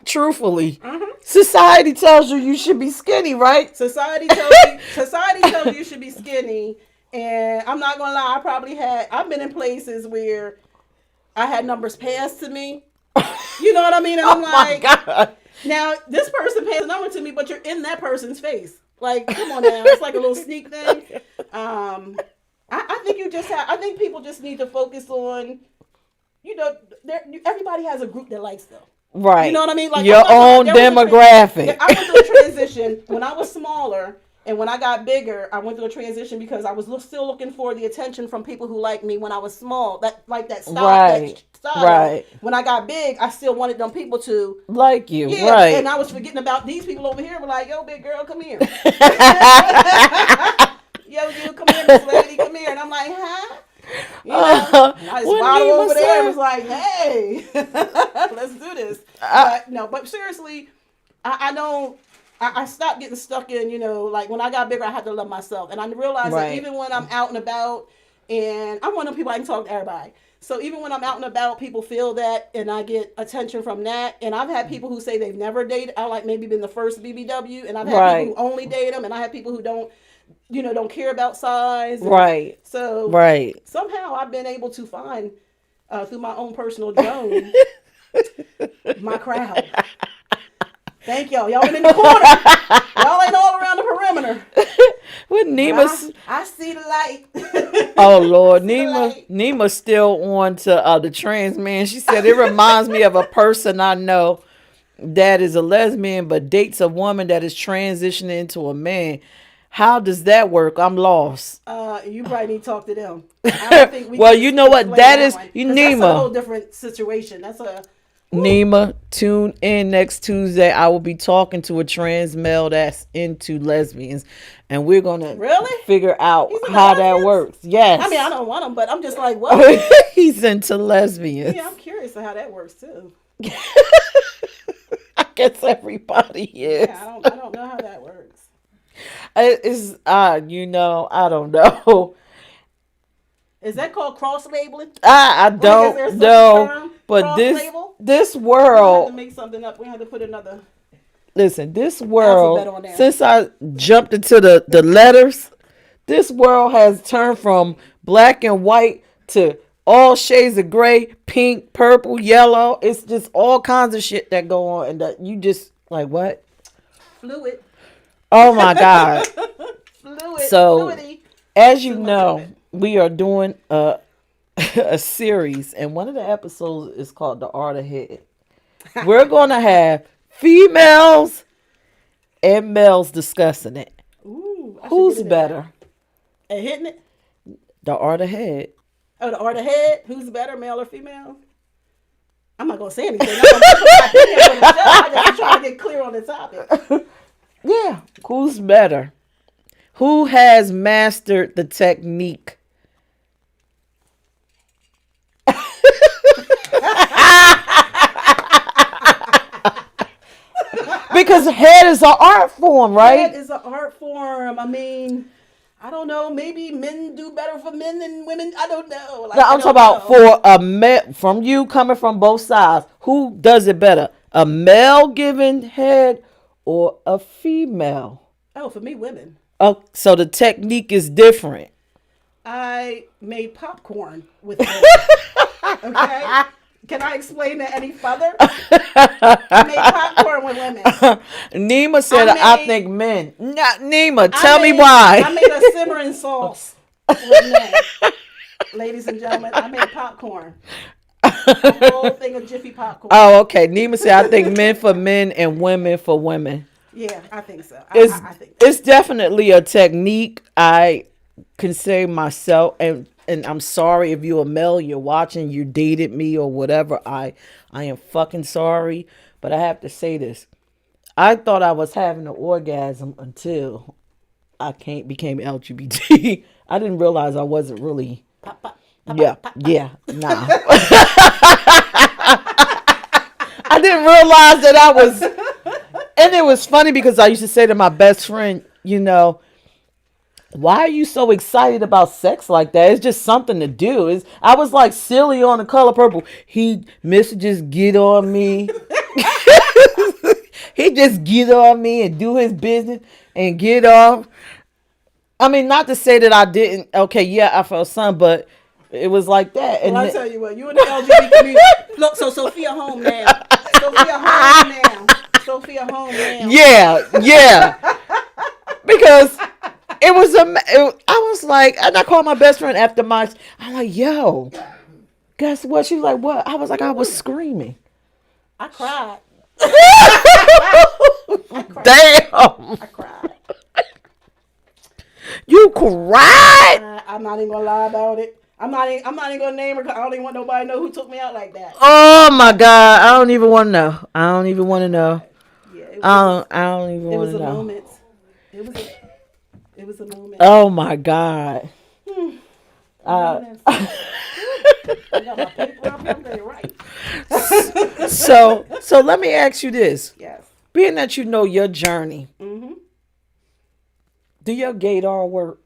truthfully, society tells you should be skinny, right? Society tells you should be skinny, and I'm not gonna lie. I've been in places where I had numbers passed to me. You know what I mean? And I'm Oh my like, God. now this person passed a number to me, but you're in that person's face. Like, come on now, it's like a little sneak thing. Um, I think I think people just need to focus on, everybody has a group that likes them. You know Right. what I mean? Like, I'm Your not own there was demographic. I went through a transition when I was smaller, and when I got bigger, I went through a transition because I was still looking for the attention from people who liked me when I was small. That like that Right. style. Right. When I got big, I still wanted them people to, Like you. yeah, and Right. I was forgetting about these people over here. Were like, yo, big girl, come here. Yo, you come here, Miss Lady, come here, and I'm like, huh? And I just What waddled Nima over there and was said? like, hey, let's do this. I, But no, but seriously, I don't. I stopped getting stuck in, like when I got bigger, I had to love myself. And I realized that right. even when I'm out and about, and I'm one of the people I can talk to everybody. So even when I'm out and about, people feel that, and I get attention from that. And I've had people who say they've never dated. I like maybe been the first BBW, and I've had people who Right. only date them, and I have people who don't care about size. And Right. so Right. somehow I've been able to find, through my own personal journey, my crowd. Thank y'all. Y'all been in the corner. Y'all ain't all around the perimeter. With But Nima. I see the light. Oh I Lord, see the Nima. light. Nima's still on to the trans man. She said it reminds me of a person I know that is a lesbian but dates a woman that is transitioning into a man. How does that work? I'm lost. You probably need to talk to them. I don't think we Well, can you know what? explain That that is one you because that's a whole Nima. different situation. That's a whew. Nima, tune in next Tuesday. I will be talking to a trans male that's into lesbians, and we're gonna Really. figure out He's into how that lesbians. works. Yes. I mean, I don't want them, but I'm just like, what? He's into lesbians. Yeah, I'm curious of how that works too. I guess everybody is. Yeah, I don't know how that works. It's I don't know. Is that called cross labeling? I Like, is there don't such a know. term? But Cross this label? this We had to world, make something up. We had to put another listen, this alphabet world, on there. since I jumped into the letters, this world has turned from black and white to all shades of gray, pink, purple, yellow. It's just all kinds of shit that go on, and that you just like what? Fluid. Oh my God. Fluid. So, Fluidity. as you Too much of know, it. we are doing a series, and one of the episodes is called The Art of Head. We're going to have females and males discussing it. Ooh, I should Who's get into better? that. And hitting it? The Art of Head. Oh, the art ahead. Who's better, male or female? I'm not gonna say anything. I'm gonna put my opinion on the show. I just trying to get clear on the topic. Yeah, who's better? Who has mastered the technique? Because head is an art form, right? That is an art form. I mean, I don't know. Maybe men do better for men than women. I don't know. Like, No, I I'm talking don't about know. for a male, from you coming from both sides. Who does it better? A male giving head or a female? Oh, for me, women. Oh, so the technique is different. I made popcorn with women. Okay. Can I explain that any further? I made popcorn with women. Nima said, I made think men. Nima, I tell me made I why. made a simmering sauce with men. Ladies and gentlemen, I made popcorn. A whole thing of Jiffy popcorn. Oh, okay. Nima said, I think men for men and women for women. Yeah, I think so. It's I think it's definitely a technique. I can say myself, and I'm sorry if you're a male, you're watching, you dated me or whatever. I am fucking sorry, but I have to say this. I thought I was having an orgasm until I can't became LGBT. I didn't realize I wasn't really. pop, pop, pop, Yeah, pop, pop, pop. yeah, nah. I didn't realize that I was, and it was funny because I used to say to my best friend, why are you so excited about sex like that? It's just something to do. I was like silly on The Color Purple. He messages get on me. He just get on me and do his business and get off. I mean, not to say that I didn't. Okay, yeah, I felt some, but it was like that. Well, And I tell you what, you in the LGBT community. Look, so Sophia home now. Sophia home now. Sophia home now. yeah, because it was I was like, and I called my best friend after my. I'm like, yo, guess what? She was like, what? I was like, I was screaming. I cried. Damn, I cried. you cried. I'm not even gonna lie about it. I'm not even gonna name her. 'Cause I don't even want nobody to know who took me out like that. Oh my god, I don't even want to know. I don't even want to know. Yeah, I don't even it want was to a know. moment. It was a moment. Oh my god. I got my paper up. I'm ready to write. So let me ask you this. Yes. Being that you know your journey, Mm-hmm. do your gaydar work?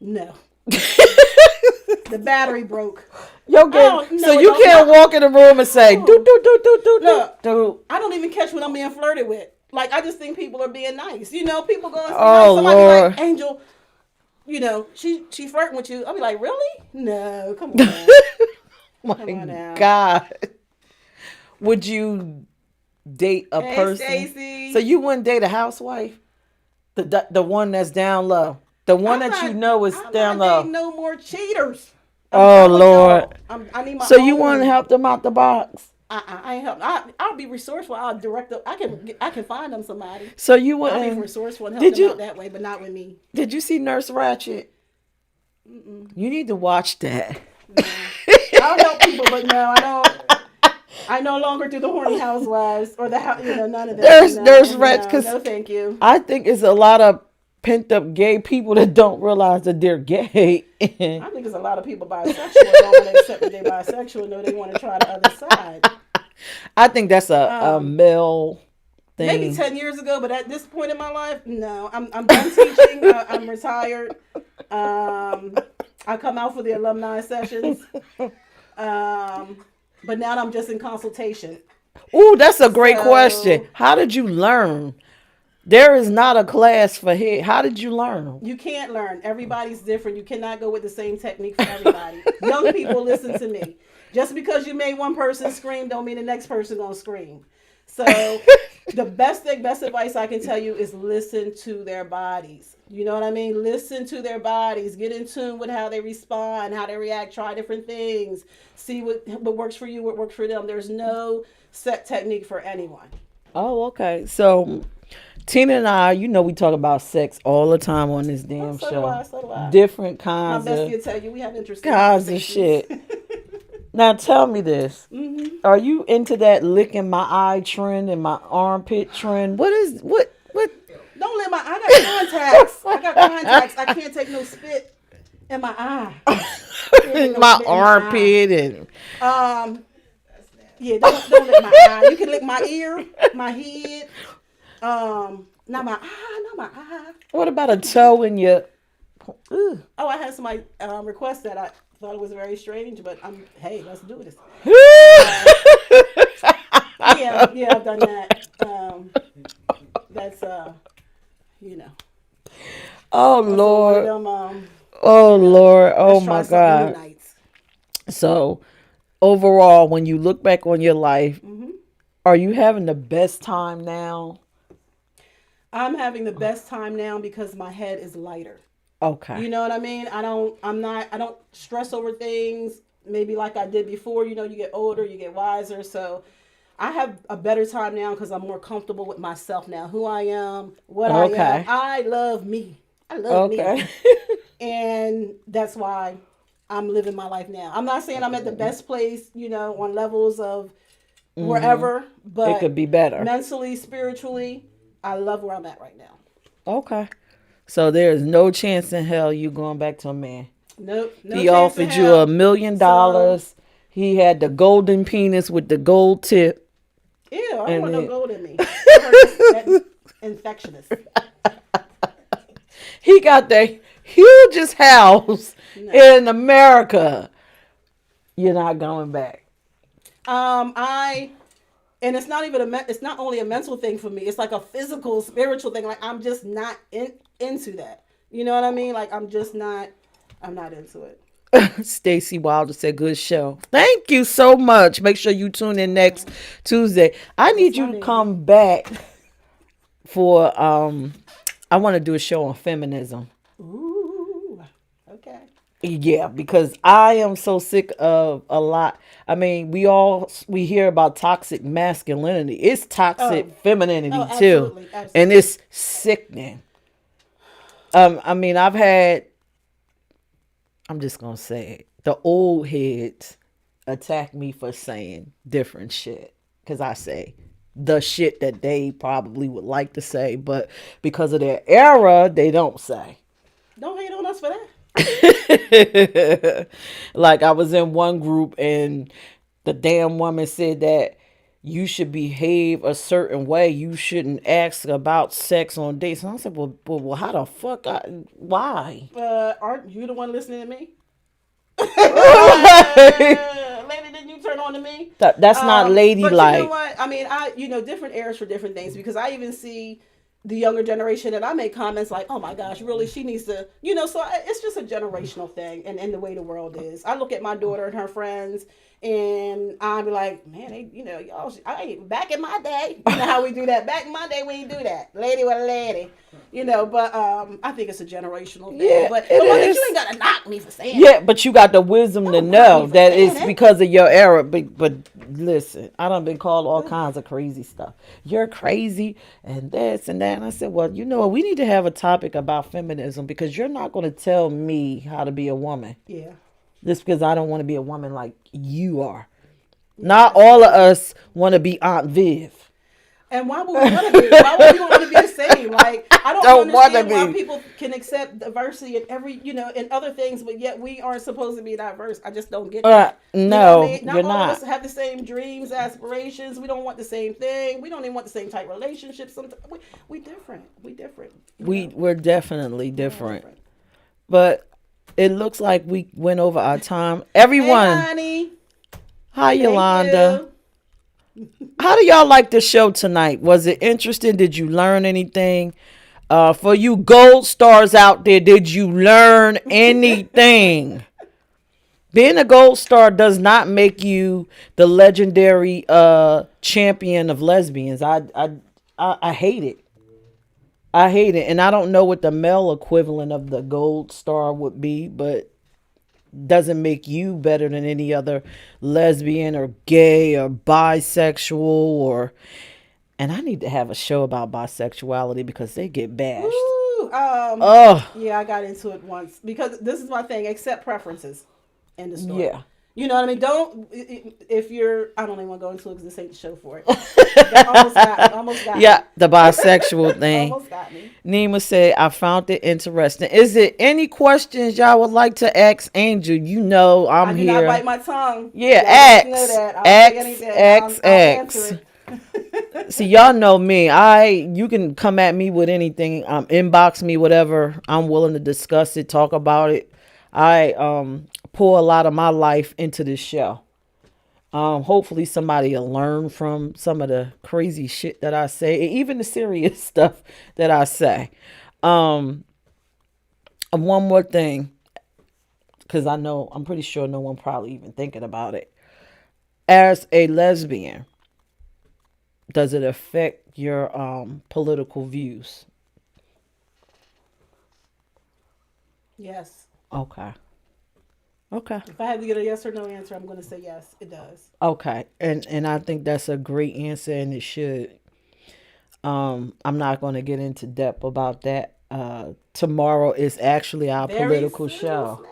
No. The battery broke. Your Oh, gay, no, so it you don't- can't no. walk in the room and say do do do do do Look. do. I don't even catch when I'm being flirted with. Like, I just think people are being nice. People going to say Oh, nice. Somebody be Lord. like, Angel, she flirting with you. I'll be like, really? No, come on. My Come on now. God. Would you date a Hey, person? Stacey. So you wouldn't date a housewife? The one that's down low. The one I'm that not- you know is I'm down not low. dating no more cheaters. Oh, telling Lord. y'all, I need my So own. you want to help them out the box? I ain't help. I'll be resourceful. I'll direct them. I can find them somebody. So you I'll be wouldn't. resourceful and help Did them you- out that way, but not with me. Did you see Nurse Ratched? You need to watch that. I'll help people, but no, I don't. I no longer do the horny housewives or the none of that. There's rats, 'cause no, thank you. I think it's a lot of pent up gay people that don't realize that they're gay. I think there's a lot of people bisexual don't want to accept that they're bisexual. No, they want to try the other side. I think that's a male thing. Maybe 10 years ago, but at this point in my life, no. I'm done teaching. I'm retired. I come out for the alumni sessions. But now I'm just in consultation. Ooh, that's a great So- question. How did you learn? There is not a class for here. How did you learn? You can't learn. Everybody's different. You cannot go with the same technique for everybody. Young people, listen to me. Just because you made one person scream don't mean the next person gonna scream. So the best advice I can tell you is listen to their bodies. You know what I mean? Listen to their bodies. Get in tune with how they respond, how they react. Try different things. See what works for you, what works for them. There's no set technique for anyone. Oh, okay. So Tina and I, we talk about sex all the time on this damn So do show. I. Different My kinds bestie of will tell you we have interesting kinds of conversations. shit. Now tell me this. Mm-hmm. Are you into that licking my eye trend and my armpit trend? What? Don't let I got contacts. I can't take no spit in my eye. Can't take no My spit in armpit and Yeah, don't lick my eye. You can lick my ear, my head. Not my eye. what about a toe in your? Ugh. Oh, I had somebody request that. I thought it was very strange, but hey, let's do this. Yeah, I've done that. That's Oh one Lord. of them, Oh Lord. Oh let's try my something new God. nights. So overall, when you look back on your life, Hmm. are you having the best time now? I'm having the best time now because my head is lighter. Okay. You know what I mean? I don't stress over things maybe like I did before. You know, you get older, you get wiser. So I have a better time now because I'm more comfortable with myself now, who I am, what I am. Okay. I love me. I love me. Okay. And that's why I'm living my life now. I'm not saying I'm at the best place, you know, on levels of Hmm. wherever, It but could be better. mentally, spiritually, I love where I'm at right now. Okay. So there is no chance in hell you going back to a man. Nope, no He chance in offered you a hell. million So, dollars. He had the golden penis with the gold tip, ew, I don't and want no then gold in me. I heard that infectious. he got the hugest house No. in America. You're not going back. I and it's not even it's not only a mental thing for me. It's like a physical, spiritual thing. Like I'm just not into that. You know what I mean? Like I'm just not. I'm not into it. Stacy Wilder said, "Good show. Thank you so much. Make sure you tune in next Tuesday. I Yes, need my you to baby. come back for I want to do a show on feminism. Ooh. Okay. Yeah, because I am so sick of a lot. I mean, we hear about toxic masculinity. It's toxic Oh. Oh, femininity too, absolutely, and absolutely. it's sickening. I mean, I'm just gonna say it. The old heads attack me for saying different shit because I say the shit that they probably would like to say, but because of their era, they don't say. Don't hate on us for that. Like I was in one group and the damn woman said that you should behave a certain way. You shouldn't ask about sex on dates. And I said, well how the fuck? Why? Aren't you the one listening to me? Right. Lady, didn't you turn on to me? That's not But you know ladylike. what? I mean, different eras for different things because I even see the younger generation and I make comments like, oh my gosh, really, she needs to, so it's just a generational thing and the way the world is. I look at my daughter and her friends and I'll be like, man, y'all, back in my day, you know how we do that. Back in my day, we didn't do that. Lady with a lady. But I think it's a generational thing. Yeah, But it Monique, you ain't is. gotta knock me for saying Yeah, it. but you got the wisdom to Don't knock me know for that saying it's it. because of your era. But listen, I done been called all kinds of crazy stuff. You're crazy and this and that. And I said, well, you know what? We need to have a topic about feminism because you're not going to tell me how to be a woman Yeah. just because I don't want to be a woman like you are. Yeah, Not that's all of crazy. us want to be Aunt Viv. And why would we want to be? Why would we want to be the same? Like, I don't Don't want to understand why be. people can accept diversity in in other things, but yet we aren't supposed to be diverse. I just don't get that. You know what I No, mean? you're Not all of us not. have the same dreams, aspirations. We don't want the same thing. We don't even want the same type relationships. Sometimes we different. We different. We're definitely We are different. different. But it looks like we went over our time. Hey, Everyone, honey. hi Thank Yolanda. you. How do y'all like the show tonight? Was it interesting? Did you learn anything? For you gold stars out there, did you learn anything? Being a gold star does not make you the legendary champion of lesbians. I hate it. I hate it, and I don't know what the male equivalent of the gold star would be, but doesn't make you better than any other lesbian or gay or bisexual or. And I need to have a show about bisexuality because they get bashed. Ooh, Oh, yeah, I got into it once because this is my thing. Accept preferences. End of story. yeah. You know what I mean? Don't if you're. I don't even want to go into it because this ain't the show for it. That almost got me. Almost got me. Yeah, the bisexual thing. Almost got me. Nima said, I found it interesting. Is there any questions y'all would like to ask Angel? You know I I'm do not here. bite my tongue. Yeah, Y'all let you know X. that. I'll take X, anything. X, I'll answer X. it. See, y'all know me. You can come at me with anything. Inbox me, whatever. I'm willing to discuss it, talk about it. I pour a lot of my life into this show. Hopefully somebody will learn from some of the crazy shit that I say, and even the serious stuff that I say. Um, one more thing, because I'm pretty sure no one probably even thinking about it. As a lesbian, does it affect your political views? Yes. Okay. Okay. If I had to get a yes or no answer, I'm going to say yes. It does. Okay. And I think that's a great answer, and it should. I'm not going to get into depth about that. Tomorrow is actually our Very political soon, show.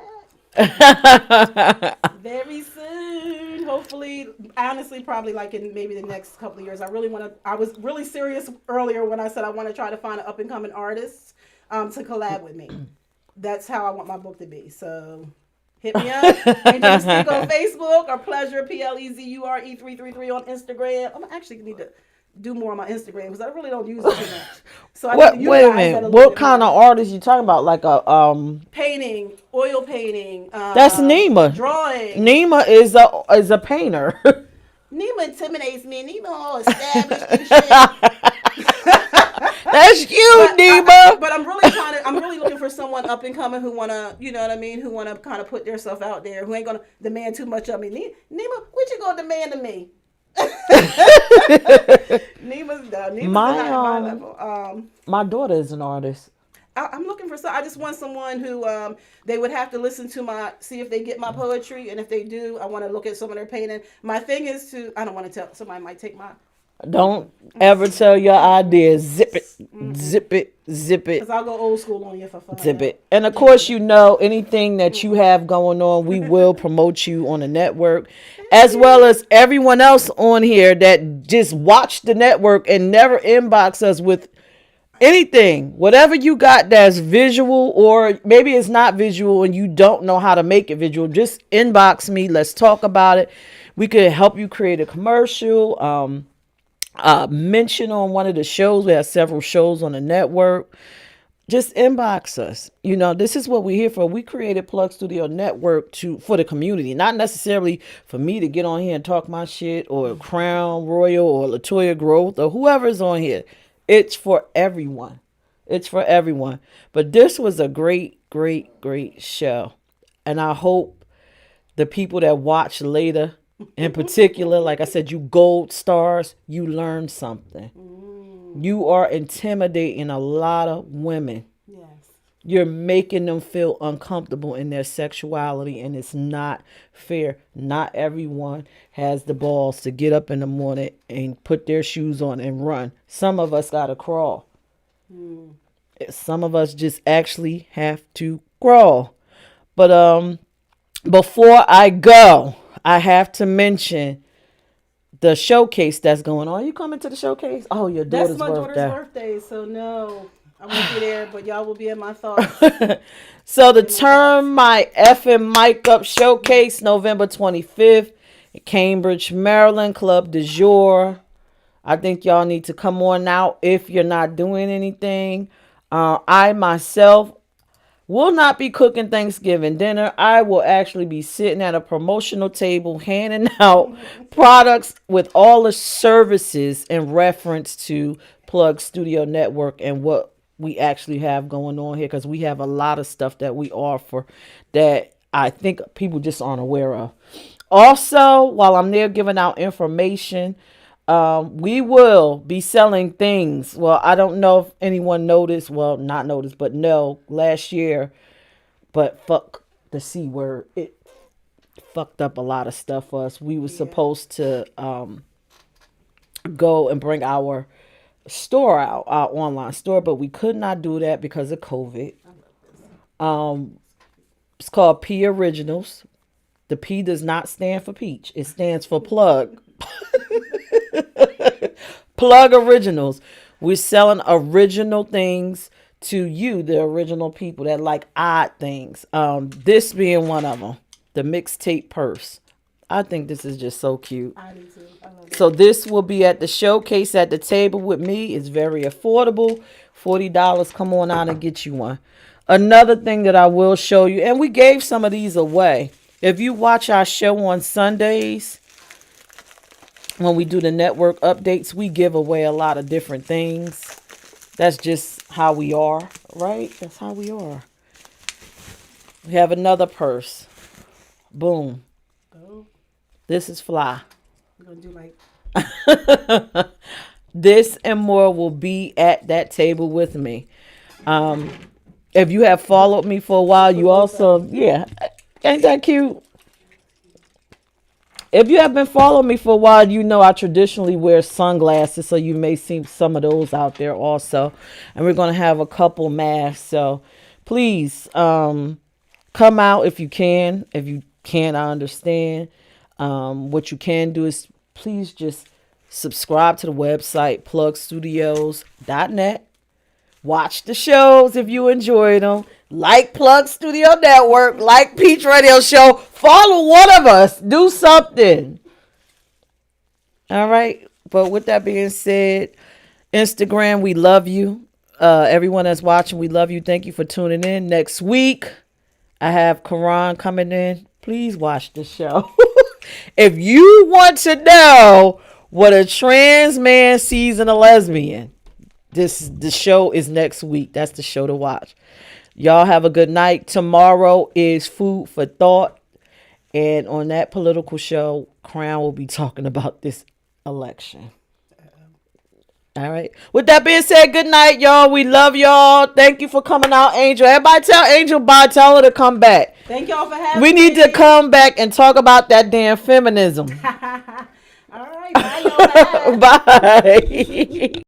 very soon. Hopefully, honestly, probably like in maybe the next couple of years. I really want to. I was really serious earlier when I said I want to try to find an up and coming artist to collab with me. That's how I want my book to be. So hit me up. Angel Mystique on Facebook or Pleasure Plezure 333 on Instagram. I'm actually need to do more on my Instagram because I really don't use it too much. So I need What? to Wait a utilize that minute. a little What bit kind more. of artist you talking about? Like a Painting, oil painting, That's Nima. drawing. Nima is a painter. Nima intimidates me. Nima all established and shit. That's you, Nima. But I'm really trying to. I'm really looking for someone up and coming who wanna, you know what I mean, who wanna kind of put themselves out there, who ain't gonna demand too much of me. Nima, what you gonna demand of me? Nima's done. Nima's My not at my level. my daughter is an artist. I'm looking for some. I just want someone who they would have to listen to see if they get my poetry, and if they do, I want to look at some of their painting. My thing is to. I don't want to tell. Somebody might take my. Don't ever tell your ideas. Zip it, zip it, zip it, Because I'll go old school on you for fun. zip it. And of course, you know anything that you have going on, we will promote you on the network, as well as everyone else on here that just watch the network and never inbox us with anything, whatever you got that's visual, or maybe it's not visual and you don't know how to make it visual, just inbox me. Let's talk about it. We could help you create a commercial, mention on one of the shows. We have several shows on the network. Just inbox us. You know, this is what we're here for. We created Plug Studio Network for the community, not necessarily for me to get on here and talk my shit, or Crown Royal or Latoya Growth or whoever's on here. It's for everyone. It's for everyone. But this was a great, great, great show. And I hope the people that watch later, in particular, like I said, you gold stars, you learn something. You are intimidating a lot of women. Yes. You're making them feel uncomfortable in their sexuality, and it's not fair. Not everyone has the balls to get up in the morning and put their shoes on and run. Some of us got to crawl. Some of us just actually have to crawl. But before I go, I have to mention the showcase that's going on. You coming to the showcase? Oh, your That's daughter's my daughter's birthday. birthday, so no, I won't be there, but y'all will be in my thoughts. So the Turn My Effing Mic Up Showcase, November 25th, in Cambridge, Maryland, Club du Jour. I think y'all need to come on out if you're not doing anything. I myself will not be cooking Thanksgiving dinner. I will actually be sitting at a promotional table handing out products with all the services in reference to Plug Studio Network and what we actually have going on here, because we have a lot of stuff that we offer that I think people just aren't aware of. Also, while I'm there giving out information, we will be selling things. Well, I don't know if anyone noticed. Well, not noticed, but no, last year. But fuck the C word. It fucked up a lot of stuff for us. We were supposed to go and bring our store out, our online store, but we could not do that because of COVID. It's called P Originals. The P does not stand for peach. It stands for plug. Plug Originals. We're selling original things to you, the original people that like odd things. This being one of them, the mixtape purse. I think this is just so cute. I do too. I love it. So this will be at the showcase at the table with me. It's very affordable. $40. Come on out and get you one. Another thing that I will show you, and we gave some of these away. If you watch our show on Sundays, when we do the network updates, we give away a lot of different things. That's just how we are, right? That's how we are. We have another purse. Boom. Oh, This is fly. We're gonna do like This and more will be at that table with me. Um, if you have followed me for a while, you also, yeah, ain't that cute? If you have been following me for a while, you know I traditionally wear sunglasses, so you may see some of those out there also. And we're gonna have a couple masks, so please come out if you can. If you can't, I understand. What you can do is please just subscribe to the website plugstudios.net. Watch the shows if you enjoy them. Like Plug Studio Network, like Peach Radio Show. Follow one of us. Do something. All right. But with that being said, Instagram, we love you. Everyone that's watching, we love you. Thank you for tuning in. Next week, I have Karan coming in. Please watch the show. If you want to know what a trans man sees in a lesbian, the show is next week. That's the show to watch. Y'all have a good night. Tomorrow is food for thought. And on that political show, Crown will be talking about this election. All right. With that being said, good night, y'all. We love y'all. Thank you for coming out, Angel. Everybody tell Angel bye. Tell her to come back. thank y'all for having We me. need to come back and talk about that damn feminism. All right, bye y'all. Bye. Bye.